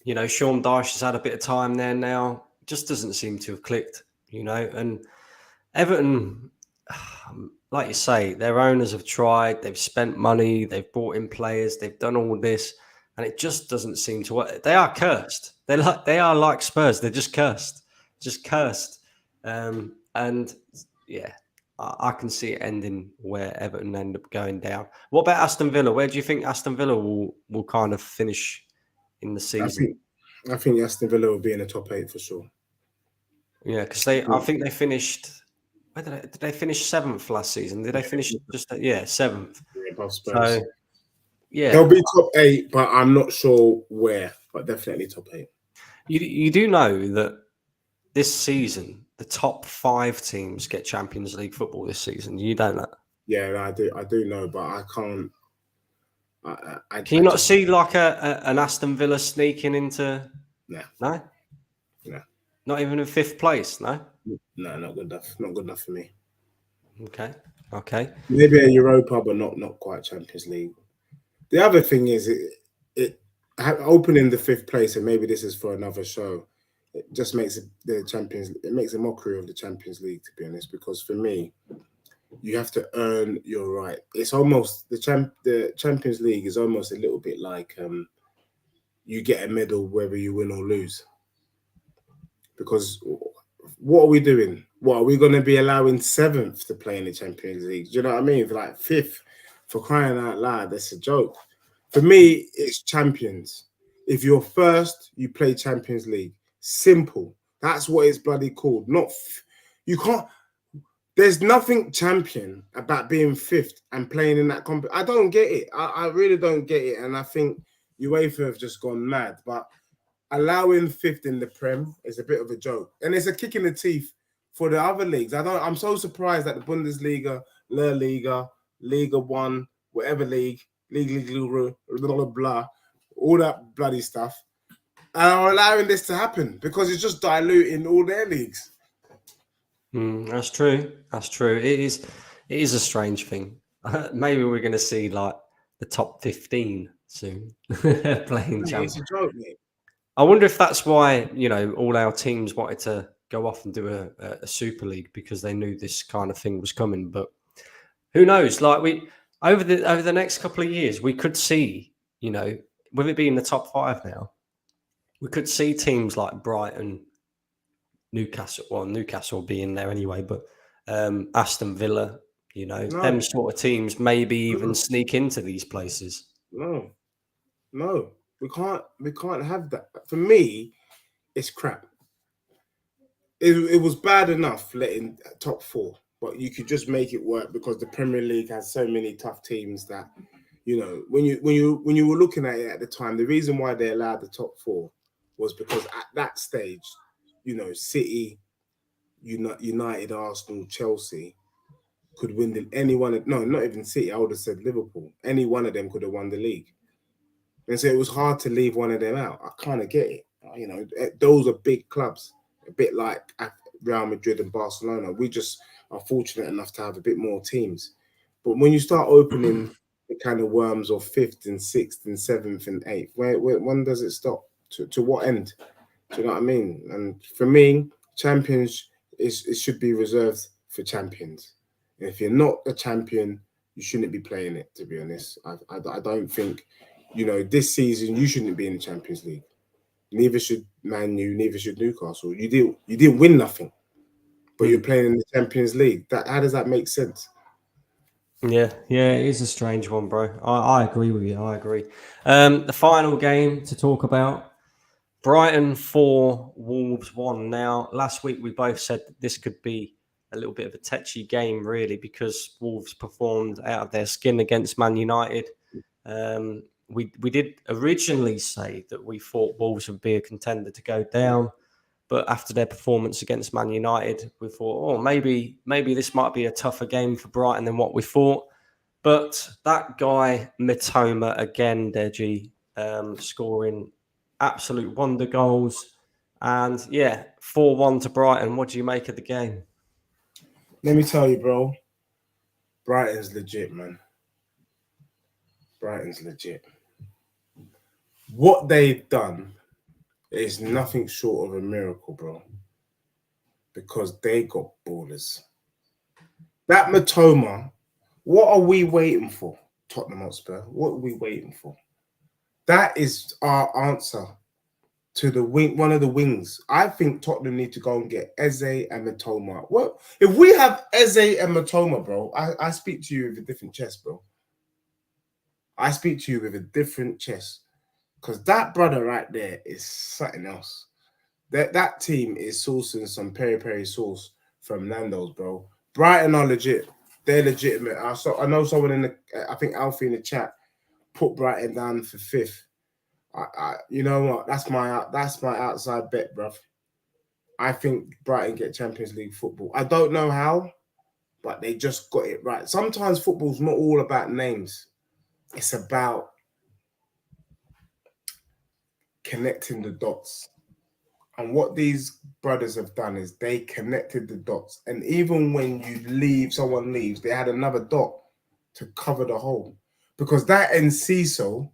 you know, Sean Dyche has had a bit of time there now. Just doesn't seem to have clicked, you know. And Everton, like you say, their owners have tried. They've spent money. They've brought in players. They've done all this, and it just doesn't seem to work. They are cursed. They are like Spurs. They're just cursed. And yeah, I can see it ending where Everton end up going down. What about Aston Villa? Where do you think Aston Villa will kind of finish in the season? I think Aston Villa will be in the top 8 for sure. Yeah, because I think they finished. Where did they finish 7th last season? Did they finish just 7th? Yeah, above Spurs. So yeah, they'll be top 8, but I'm not sure where. But definitely top 8. you do know that this season the top 5 teams get Champions League football this season. You don't know? Yeah, I do know, but I can't. Can you not see like an Aston Villa sneaking into? No, not even in 5th place. No, not good enough. Not good enough for me. Okay. Maybe a Europa, but not quite Champions League. The other thing is it opening the 5th place, and maybe this is for another show. It just makes it makes a mockery of the Champions League, to be honest. Because for me, you have to earn your right. It's almost the Champions League is almost a little bit like you get a medal whether you win or lose. Because what are we doing? What are we going to be allowing 7th to play in the Champions League? Do you know what I mean? For like 5th, for crying out loud, that's a joke. For me, it's champions. If you're 1st, you play Champions League. Simple. That's what it's bloody called. You can't. There's nothing champion about being 5th and playing in that competition. I don't get it. I really don't get it. And I think UEFA have just gone mad. But allowing 5th in the Prem is a bit of a joke. And it's a kick in the teeth for the other leagues. I'm so surprised that the Bundesliga, La Liga, Liga 1, whatever league, blah, blah, blah, all that bloody stuff, and are allowing this to happen because it's just diluting all their leagues. That's true. It is a strange thing. Maybe we're going to see like the top 15 soon playing Champions. It's a joke, mate. I wonder if that's why, you know, all our teams wanted to go off and do a Super League because they knew this kind of thing was coming. But who knows? Like over the next couple of years, we could see, you know, with it being the top 5 now, we could see teams like Brighton, Newcastle. Well, Newcastle will be in there anyway, but Aston Villa, you know, them sort of teams maybe even sneak into these places. No. We can't have that. For me, it's crap. It was bad enough letting top 4, but you could just make it work because the Premier League has so many tough teams that, you know, when you were looking at it at the time, the reason why they allowed the top 4 was because at that stage, you know, City, United, Arsenal, Chelsea could win not even City. I would have said Liverpool. Any one of them could have won the league. And so it was hard to leave one of them out. I kind of get it. You know, those are big clubs, a bit like Real Madrid and Barcelona. We just are fortunate enough to have a bit more teams. But when you start opening the kind of worms of 5th and 6th and 7th and 8th, when does it stop? To what end? Do you know what I mean? And for me, champions it should be reserved for champions. And if you're not a champion, you shouldn't be playing it. To be honest, I don't think. You know, this season you shouldn't be in the Champions League. Neither should Man U. Neither should Newcastle. You didn't win nothing, but you're playing in the Champions League. How does that make sense? Yeah, it is a strange one, bro. I agree with you. I agree. The final game to talk about: Brighton 4, Wolves 1. Now, last week we both said that this could be a little bit of a tetchy game, really, because Wolves performed out of their skin against Man United. We did originally say that we thought Wolves would be a contender to go down, but after their performance against Man United, we thought, oh, maybe this might be a tougher game for Brighton than what we thought. But that guy Mitoma again, Deji, scoring absolute wonder goals, and yeah, 4-1 to Brighton. What do you make of the game? Let me tell you, bro. Brighton's legit, man. Brighton's legit. What they've done is nothing short of a miracle, bro. Because they got ballers. That Mitoma, what are we waiting for? Tottenham Hotspur. What are we waiting for? That is our answer to the wing, one of the wings. I think Tottenham need to go and get Eze and Mitoma. What if we have Eze and Mitoma, bro? I speak to you with a different chest, bro. I speak to you with a different chest. Because that brother right there is something else. That team is sourcing some peri-peri sauce from Nando's, bro. Brighton are legit. They're legitimate. I know someone in the, I think Alfie in the chat, put Brighton down for 5th. You know what? That's my outside bet, bruv. I think Brighton get Champions League football. I don't know how, but they just got it right. Sometimes football's not all about names. It's about connecting the dots. And what these brothers have done is they connected the dots. And even when someone leaves, they had another dot to cover the hole. Because that Enciso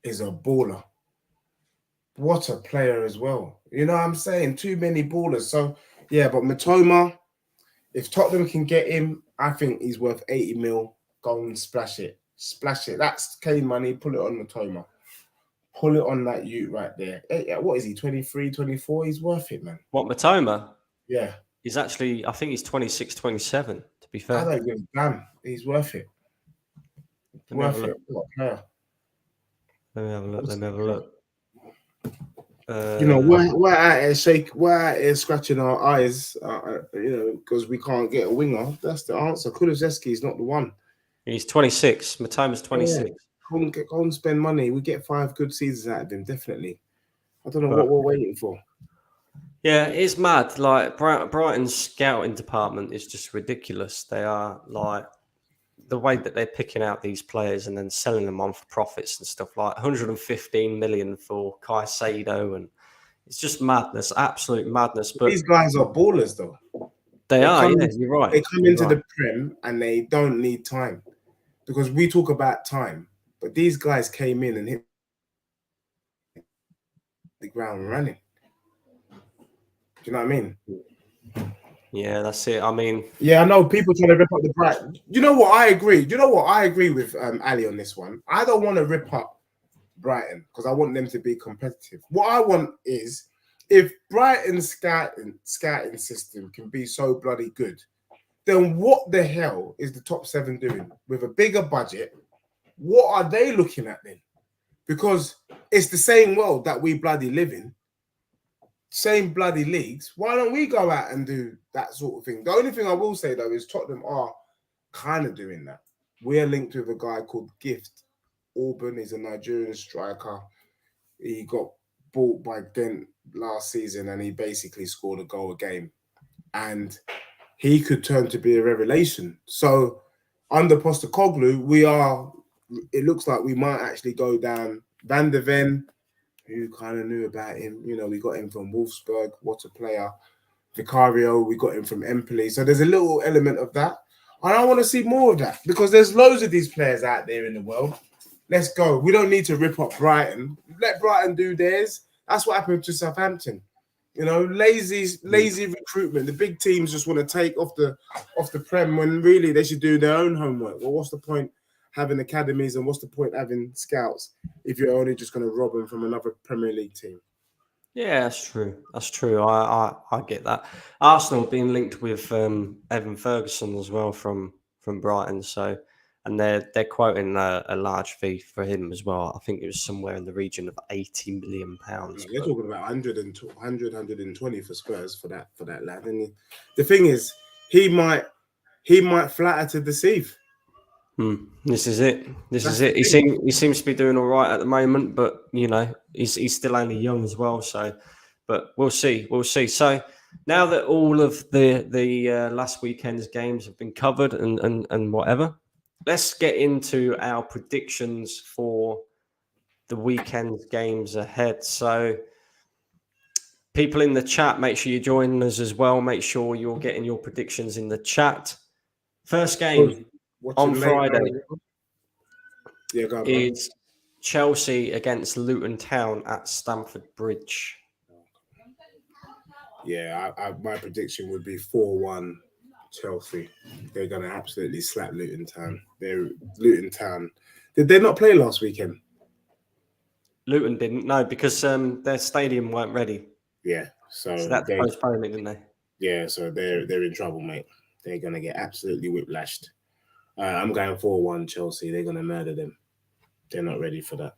is a baller. What a player as well. You know what I'm saying? Too many ballers. So, yeah, but Mitoma, if Tottenham can get him, I think he's worth 80 mil. Go and splash it. Splash it. That's Kane money. Pull it on Mitoma. Pull it on that Ute right there. Hey, what is he, 23, 24? He's worth it, man. What, Mitoma? Yeah. He's actually, I think he's 26, 27, to be fair. I don't give a damn. He's worth it. Worth it. What a player. Let me have a look. You know, we're out here scratching our eyes, you know, because we can't get a winger. That's the answer. Kulusevski is not the one. He's 26. Mitoma's 26. Yeah. Go and spend money. We get 5 good seasons out of him, definitely. I don't know what we're waiting for. Yeah, it's mad. Like, Brighton's scouting department is just ridiculous. They are, like, the way that they're picking out these players and then selling them on for profits and stuff, like 115 million for Caicedo, and it's just madness, absolute madness. But these guys are ballers, though. They are, yeah, you're right. They come into the Prem and they don't need time, because we talk about time, but these guys came in and hit the ground running. Do you know what I mean? Yeah, that's it. I mean, yeah, I know people trying to rip up the Brighton. You know what? I agree. You know what? I agree with Ali on this one. I don't want to rip up Brighton because I want them to be competitive. What I want is, if Brighton's scouting system can be so bloody good, then what the hell is the top 7 doing with a bigger budget? What are they looking at then? Because it's the same world that we bloody live in. Same bloody leagues. Why don't we go out and do that sort of thing? The only thing I will say, though, is Tottenham are kind of doing that. We're linked with a guy called Gift Auburn. He's a Nigerian striker. He got bought by Dent last season and he basically scored a goal a game. And he could turn to be a revelation. So under Postecoglou, it looks like we might actually go down Van der Ven, who kind of knew about him. You know, we got him from Wolfsburg. What a player. Vicario, we got him from Empoli. So there's a little element of that. And I want to see more of that because there's loads of these players out there in the world. Let's go. We don't need to rip up Brighton. Let Brighton do theirs. That's what happened to Southampton. You know, lazy recruitment. The big teams just want to take off the Prem when really they should do their own homework. Well, what's the point having academies and what's the point having scouts if you're only just going to rob them from another Premier League team? Yeah, that's true. That's true. I get that. Arsenal being linked with Evan Ferguson as well from from Brighton. So, and they're quoting a large fee for him as well. I think it was somewhere in the region of £80 million. They're talking about 120 for Spurs for that lad. And the thing is, he might flatter to deceive. This is it. He seems to be doing all right at the moment, but he's still only young as well. So, but we'll see. So now that all of the last weekend's games have been covered and whatever, let's get into our predictions for the weekend's games ahead. So, people in the chat, make sure you're joining us as well. Make sure you're getting your predictions in the chat. First game on Friday is Chelsea against Luton Town at Stamford Bridge. Yeah, my prediction would be 4-1 Chelsea. They're going to absolutely slap Luton Town. Luton Town. Did they not play last weekend? Luton didn't, no, because their stadium weren't ready. Yeah, so that's postponed, didn't they? Yeah, so they're in trouble, mate. They're going to get absolutely whiplashed. I'm going 4-1 Chelsea. They're going to murder them. They're not ready for that.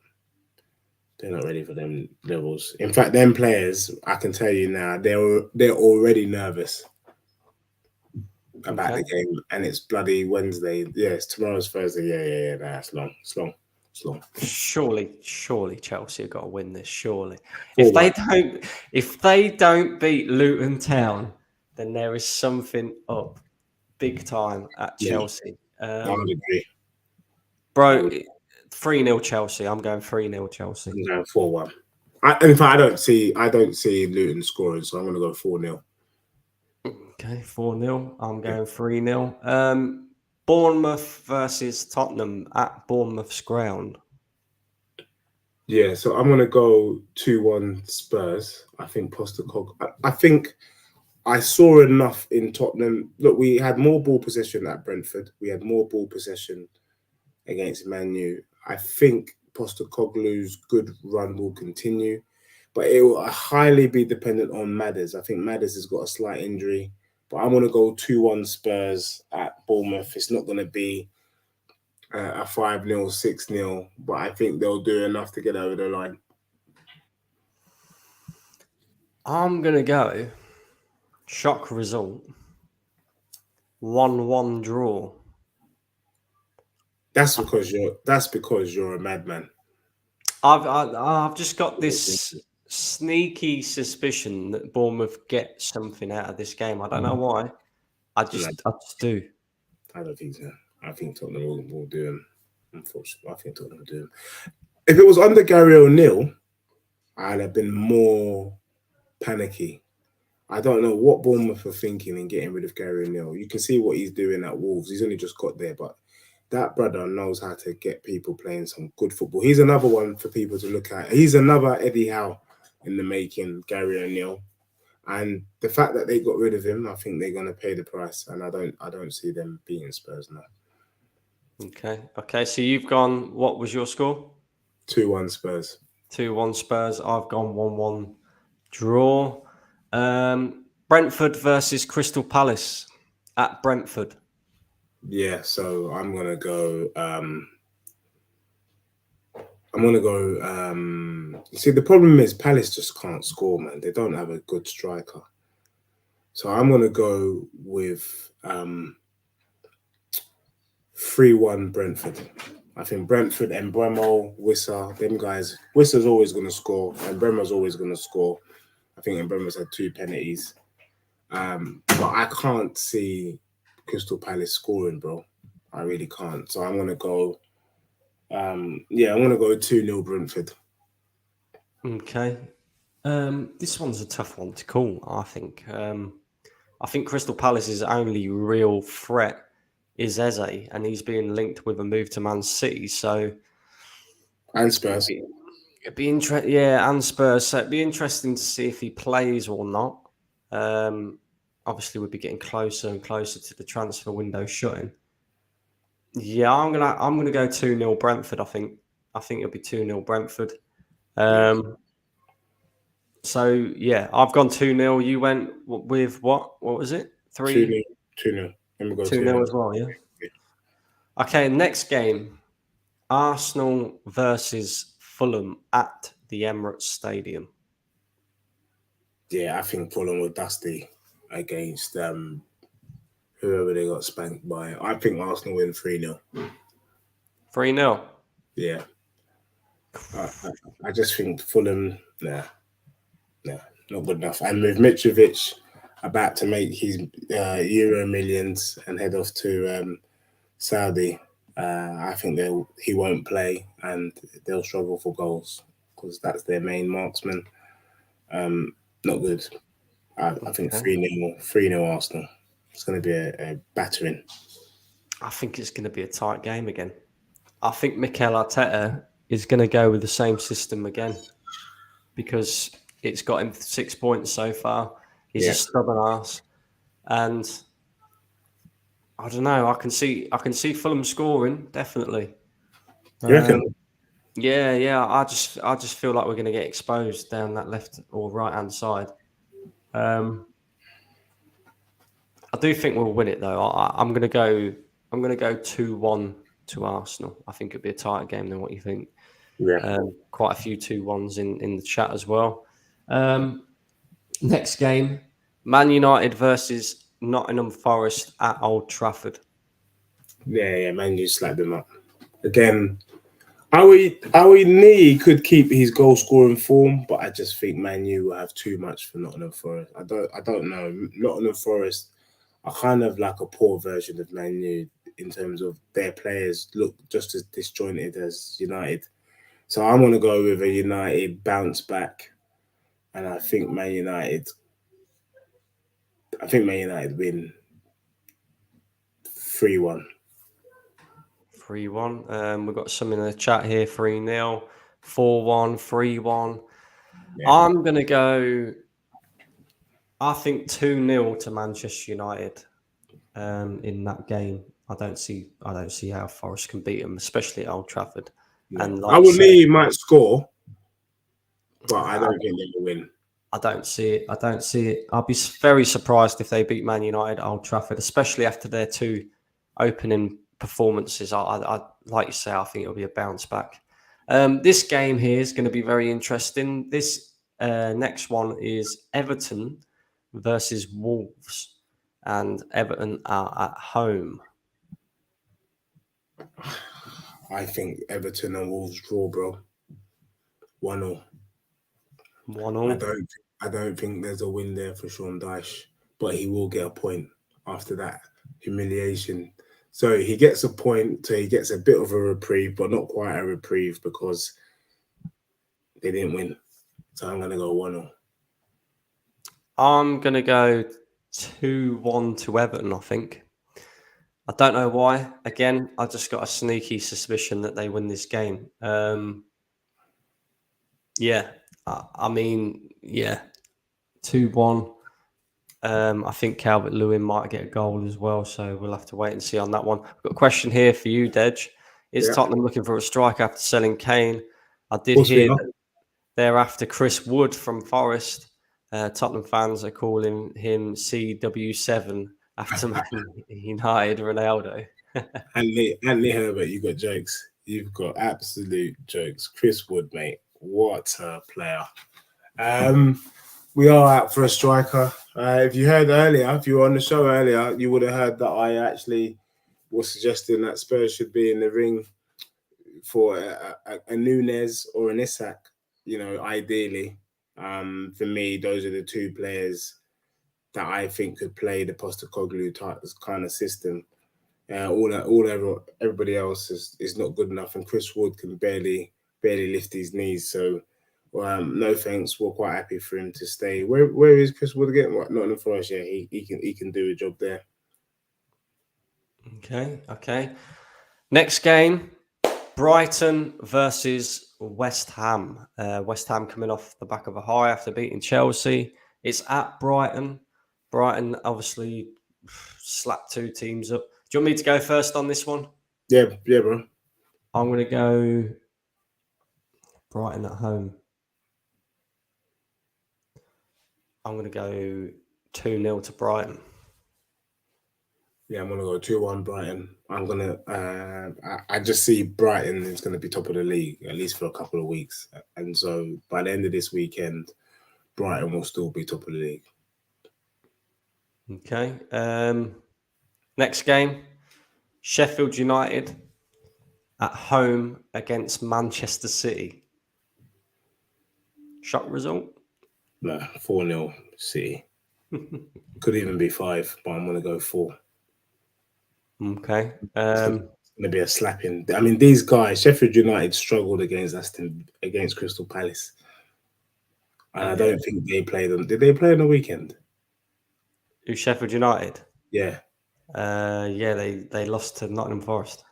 They're not ready for them levels. In fact, them players, I can tell you now, they're already nervous about the game, and it's bloody Wednesday. Yes, tomorrow's Thursday. Yeah. That's long. It's long. Surely Chelsea have got to win this. Surely, if they don't beat Luton Town, then there is something up big time at Chelsea. I would agree, bro. 3-0 Chelsea. I'm going 3-0 Chelsea. I'm going 4-1. In fact, I don't see Luton scoring, so I'm going to go 4-0. Okay, 4-0. I'm going 3-0. Bournemouth versus Tottenham at Bournemouth's ground. Yeah, so I'm going to go 2-1 Spurs. I think Postecoglou. I think I saw enough in Tottenham. Look, we had more ball possession at Brentford. We had more ball possession against Man U. I think Postecoglou's good run will continue, but it will highly be dependent on Madders. I think Madders has got a slight injury, but I'm going to go 2-1 Spurs at Bournemouth. It's not going to be a 5-0, 6-0, but I think they'll do enough to get over the line. I'm going to go shock result 1-1 draw. That's because you're a madman. I've just got this sneaky suspicion that Bournemouth get something out of this game. I don't know why. I just do. I don't think so. I think Tottenham will do them. Unfortunately, I think Tottenham will do them. If it was under Gary O'Neill, I'd have been more panicky. I don't know what Bournemouth are thinking in getting rid of Gary O'Neill. You can see what he's doing at Wolves. He's only just got there, but that brother knows how to get people playing some good football. He's another one for people to look at. He's another Eddie Howe in the making, Gary O'Neill. And the fact that they got rid of him, I think they're going to pay the price. And I don't see them beating Spurs now. Okay. So you've gone, what was your score? 2-1 Spurs. 2-1 Spurs. I've gone 1-1 draw. Brentford versus Crystal Palace at Brentford. Yeah, so I'm gonna go. See, the problem is Palace just can't score, man. They don't have a good striker. So I'm gonna go with 3-1 Brentford. I think Brentford and Bremo, Wissa, them guys. Wissa's always gonna score, and Bremo's always gonna score. I think Mbeumo's had 2 penalties. But I can't see Crystal Palace scoring, bro. I really can't. So I'm gonna go. I'm gonna go 2-0 Brentford. Okay. This one's a tough one to call. I think. I think Crystal Palace's only real threat is Eze, and he's being linked with a move to Man City. So. And Spurs. It'd be interesting, yeah, and Spurs. So it'd be interesting to see if he plays or not. Obviously, we'd be getting closer and closer to the transfer window shutting. Yeah, I'm gonna go 2-0 Brentford. I think it'll be 2-0 Brentford. So yeah, I've gone 2-0. You went with what? What was it? 2-0. 2-0. 2-0 as well. Yeah. Okay, next game. Arsenal versus Fulham at the Emirates Stadium. Yeah, I think Fulham were dusty against whoever they got spanked by. I think Arsenal win 3-0. 3-0. Yeah. I just think Fulham, nah, not good enough. And with Mitrovic about to make his Euro millions and head off to Saudi, I think he won't play and they'll struggle for goals because that's their main marksman. Not good. I think Okay. 3-0 Arsenal. It's going to be a battering. I think it's going to be a tight game again. I think Mikel Arteta is going to go with the same system again because it's got him 6 points so far. He's a Yeah. stubborn ass, and I don't know. I can see Fulham scoring definitely. You reckon? Yeah. I just feel like we're going to get exposed down that left or right hand side. I do think we'll win it though. I'm going to go. I'm going to go 2-1 to Arsenal. I think it'll be a tighter game than what you think. Yeah. Quite a few 2-1s in the chat as well. Next game, Man United versus Nottingham Forest at Old Trafford. Yeah, Man U slapped them up. Again, Awinii could keep his goal scoring form, but I just think Man U will have too much for Nottingham Forest. I don't know. Nottingham Forest are kind of like a poor version of Man U in terms of their players look just as disjointed as United. So I'm gonna go with a United bounce back, and I think Man United. I think Man United win 3-1. 3-1. We've got some in the chat here 3-0, 4-1, 3-1. Yeah. I'm going to go, I think 2-0 to Manchester United in that game. I don't see how Forest can beat them, especially at Old Trafford. Yeah. And I like you would said, need might score, but I don't think they will win. I don't see it. I'll be very surprised if they beat Man United at Old Trafford, especially after their two opening performances. I like you say, I think it'll be a bounce back. This game here is going to be very interesting. This next one is Everton versus Wolves, and Everton are at home. I think Everton and Wolves draw, bro. 1-0. 1-1. I don't think there's a win there for Sean Dyche, but he will get a point after that humiliation. So he gets a point, so he gets a bit of a reprieve, but not quite a reprieve because they didn't win. So I'm gonna go 1-0. I'm going to go 2-1 to Everton, I think. I don't know why. Again, I just got a sneaky suspicion that they win this game. Yeah, I mean, yeah, 2-1. I think Calvert-Lewin might get a goal as well, so we'll have to wait and see on that one. I've got a question here for you, Dej. Is Yeah, of Tottenham looking for a striker after selling Kane? I did course we hear are. that they're after Chris Wood from Forest. Tottenham fans are calling him CW7 after Man United Ronaldo. Anthony Herbert, you got jokes. You've got absolute jokes. Chris Wood, mate, what a player. We are out for a striker. If you heard earlier, if you were on the show earlier, you would have heard that I actually was suggesting that Spurs should be in the ring for a Nunes or an Isak. You know, ideally, for me, those are the two players that I think could play the Postecoglou type kind of system. Everybody else is not good enough, and Chris Wood can barely lift his knees. So, no thanks. We're quite happy for him to stay. Where is Chris Wood again? What, not in the Forest? Yeah, he can do a job there. Okay. Next game, Brighton versus West Ham. West Ham coming off the back of a high after beating Chelsea. It's at Brighton. Brighton obviously slapped two teams up. Do you want me to go first on this one? Yeah, bro. I'm going to go Brighton at home. I'm going to go 2-0 to Brighton. Yeah, I'm gonna go 2-1 Brighton. I'm gonna. I just see Brighton is gonna be top of the league at least for a couple of weeks, and so by the end of this weekend, Brighton will still be top of the league. Okay. Next game, Sheffield United at home against Manchester City. Shock result? No, 4-0 City. Could even be 5, but I'm gonna go 4. Okay. It's gonna be a slapping. I mean, these guys, Sheffield United struggled against Aston, against Crystal Palace, and I don't think they played them. Did they play on the weekend? Who, Sheffield United? Yeah. Yeah, they lost to Nottingham Forest.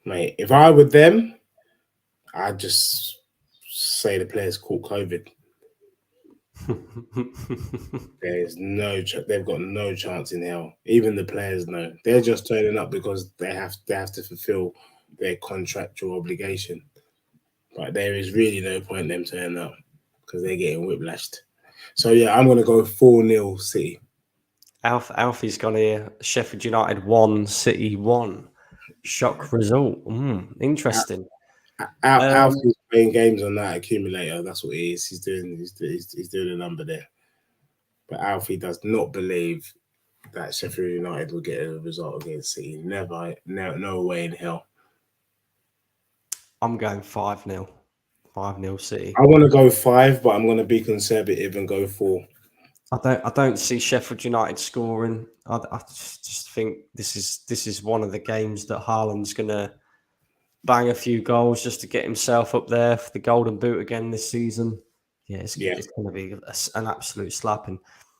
Mate, if I were them, I'd just say the players caught COVID. There's no, they've got no chance in hell. Even the players know. They're just turning up because they have to fulfill their contractual obligation. But there is really no point in them turning up because they're getting whiplashed. So yeah, I'm gonna go 4-0 City. Alfie's gone here. Sheffield United 1, City 1. Shock result. Interesting. Alfie's playing games on that accumulator. That's what he is. He's doing a number there. But Alfie does not believe that Sheffield United will get a result against City. Never, no way in hell. I'm going 5-0. 5-0 City. I want to go 5, but I'm going to be conservative and go 4. I don't see Sheffield United scoring. I just think this is one of the games that Haaland's going to bang a few goals just to get himself up there for the Golden Boot again this season. Yeah, it's going to be an absolute slapping.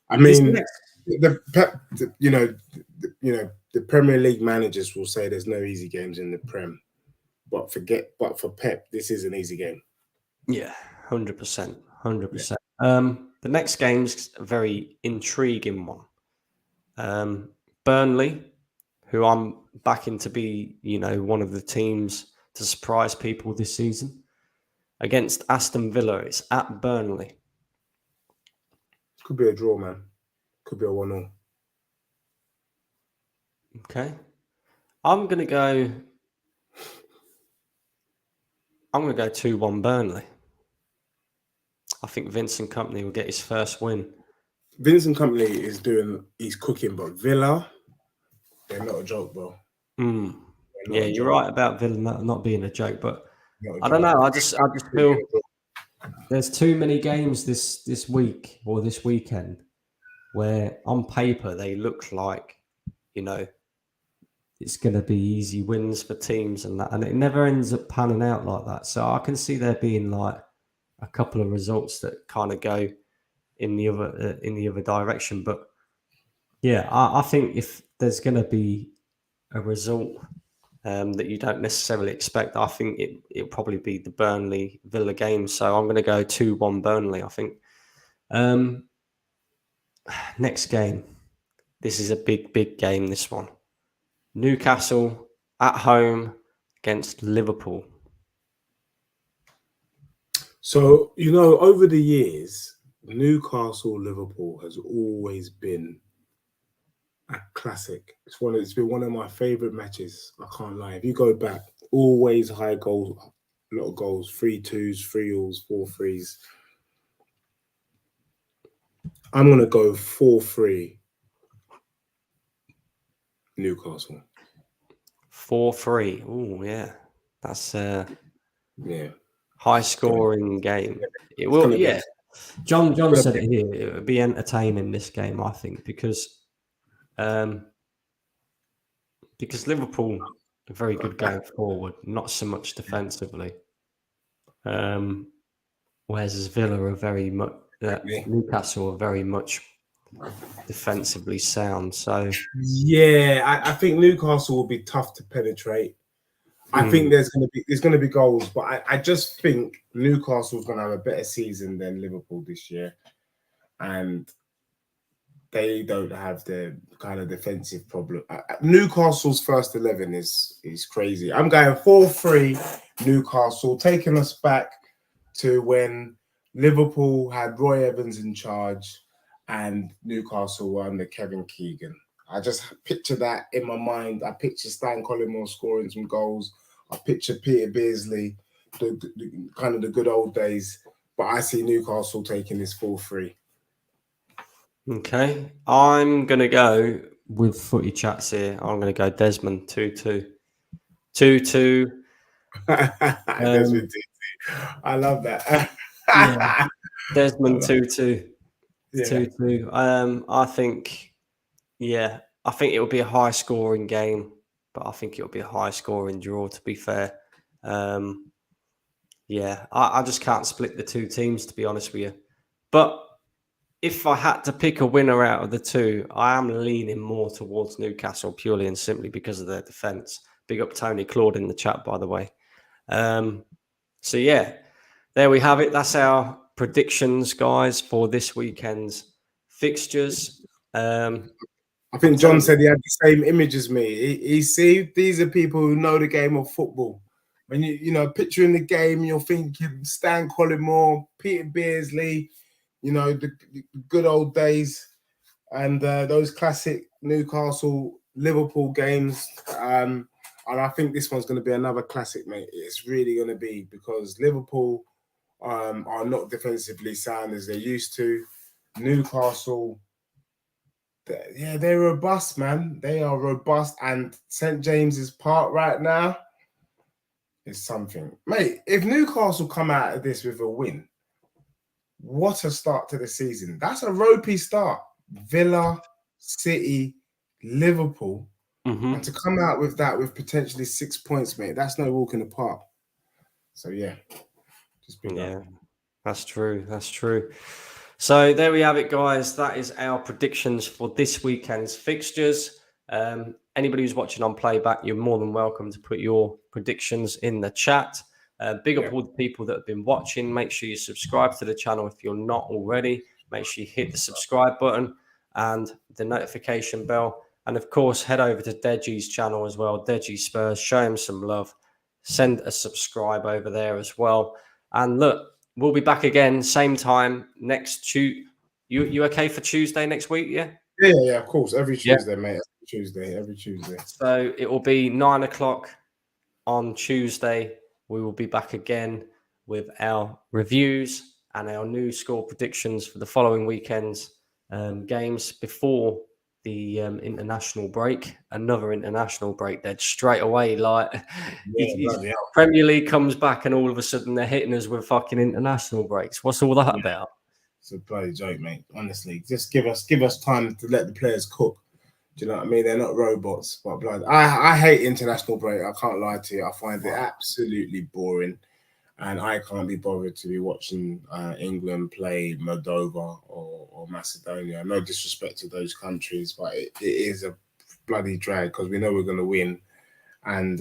I mean, the Premier League managers will say there's no easy games in the Prem, but for Pep, this is an easy game. Yeah, 100%, 100%. The next game's a very intriguing one. Burnley, who I'm backing to be, one of the teams to surprise people this season, against Aston Villa. It's at Burnley. Could be a draw, man. Could be a 1-0. Okay. I'm gonna go 2-1 Burnley. I think Vincent Kompany will get his first win. Vincent Kompany he's cooking, but Villa, they're not a joke, bro. Yeah, you're right about Villa not being a joke, but I don't know. I just feel there's too many games this week or this weekend where on paper they look like, it's going to be easy wins for teams and that, and it never ends up panning out like that. So I can see there being like a couple of results that kind of go in the other direction. But yeah, I think if there's going to be a result that you don't necessarily expect, I think it'll probably be the Burnley Villa game. So I'm going to go 2-1 Burnley, I think. Next game. This is a big game, this one. Newcastle at home against Liverpool. So, over the years, Newcastle Liverpool has always been a classic. It's been one of my favorite matches. I can't lie. If you go back, always high goals, a lot of goals, 3-2s, 3-alls, 4-3s. I'm gonna go 4-3 Newcastle. 4-3. Oh yeah, that's high scoring game. It will. Yeah, John said it here. It would be entertaining, this game, I think, because Liverpool are very good going forward, not so much defensively. Whereas Villa are very much, Newcastle are very much defensively sound. So yeah, I think Newcastle will be tough to penetrate. I think there's gonna be goals, but I just think Newcastle's gonna have a better season than Liverpool this year, and they don't have the kind of defensive problem. Newcastle's first 11 is crazy. I'm going 4-3 Newcastle, taking us back to when Liverpool had Roy Evans in charge, and Newcastle were under Kevin Keegan. I just picture that in my mind. I picture Stan Collymore scoring some goals. I picture Peter Beardsley, the kind of the good old days. But I see Newcastle taking this 4-3. Okay, I'm going to go with footy chats here. I'm going to go Desmond 2-2. 2-2. Desmond 2-2. I love that. Yeah, Desmond 2-2. Yeah. 2-2. I think, I think it will be a high scoring game, but I think it'll be a high scoring draw, to be fair. I just can't split the two teams, to be honest with you. But if I had to pick a winner out of the two, I am leaning more towards Newcastle purely and simply because of their defence. Big up Tony Claude in the chat, by the way. There we have it. That's our predictions, guys, for this weekend's fixtures. I think John said he had the same image as me. He see, these are people who know the game of football. When you picturing the game, you're thinking Stan Collymore, Peter Beardsley, the good old days, and those classic Newcastle Liverpool games. And I think this one's going to be another classic, mate. It's really going to be, because Liverpool are not defensively sound as they used to. Newcastle, they're robust, man. They are robust, and St. James's Park right now is something, mate. If Newcastle come out of this with a win, what a start to the season. That's a ropey start. Villa, City, Liverpool, and to come out with that with potentially 6 points, mate, that's no walk in the park. So just big up. That's true. That's true. So there we have it, guys. That is our predictions for this weekend's fixtures. Anybody who's watching on playback, you're more than welcome to put your predictions in the chat. Big up all the people that have been watching. Make sure you subscribe to the channel if you're not already. Make sure you hit the subscribe button and the notification bell. And of course, head over to Deji's channel as well, Deji Spurs. Show him some love. Send a subscribe over there as well. And look, we'll be back again, same time next Tuesday. You okay for Tuesday next week? Yeah. Yeah, of course. Every Tuesday, mate. Every Tuesday. So it will be 9 o'clock on Tuesday. We will be back again with our reviews and our new score predictions for the following weekend's games before the international break. Another international break dead straight away. Like Premier League comes back and all of a sudden they're hitting us with fucking international breaks. What's all that about? It's a bloody joke, mate. Honestly, just give us time to let the players cook. Do you know what I mean? They're not robots, but blood. I hate international break. I can't lie to you. I find it absolutely boring, and I can't be bothered to be watching England play Moldova or Macedonia. No disrespect to those countries, but it is a bloody drag because we know we're going to win, and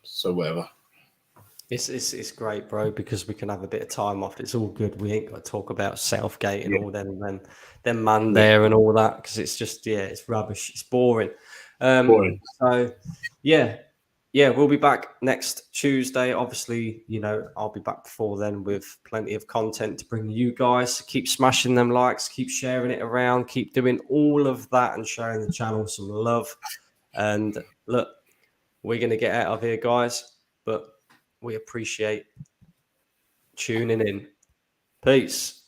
so whatever. It's great, bro, because we can have a bit of time off. It's all good. We ain't got to talk about Southgate and all them man there and all that, because it's just it's rubbish. It's boring. So we'll be back next Tuesday. Obviously, I'll be back before then with plenty of content to bring you guys. Keep smashing them likes, keep sharing it around, keep doing all of that and showing the channel some love. And look, we're gonna get out of here, guys, but we appreciate tuning in. Peace.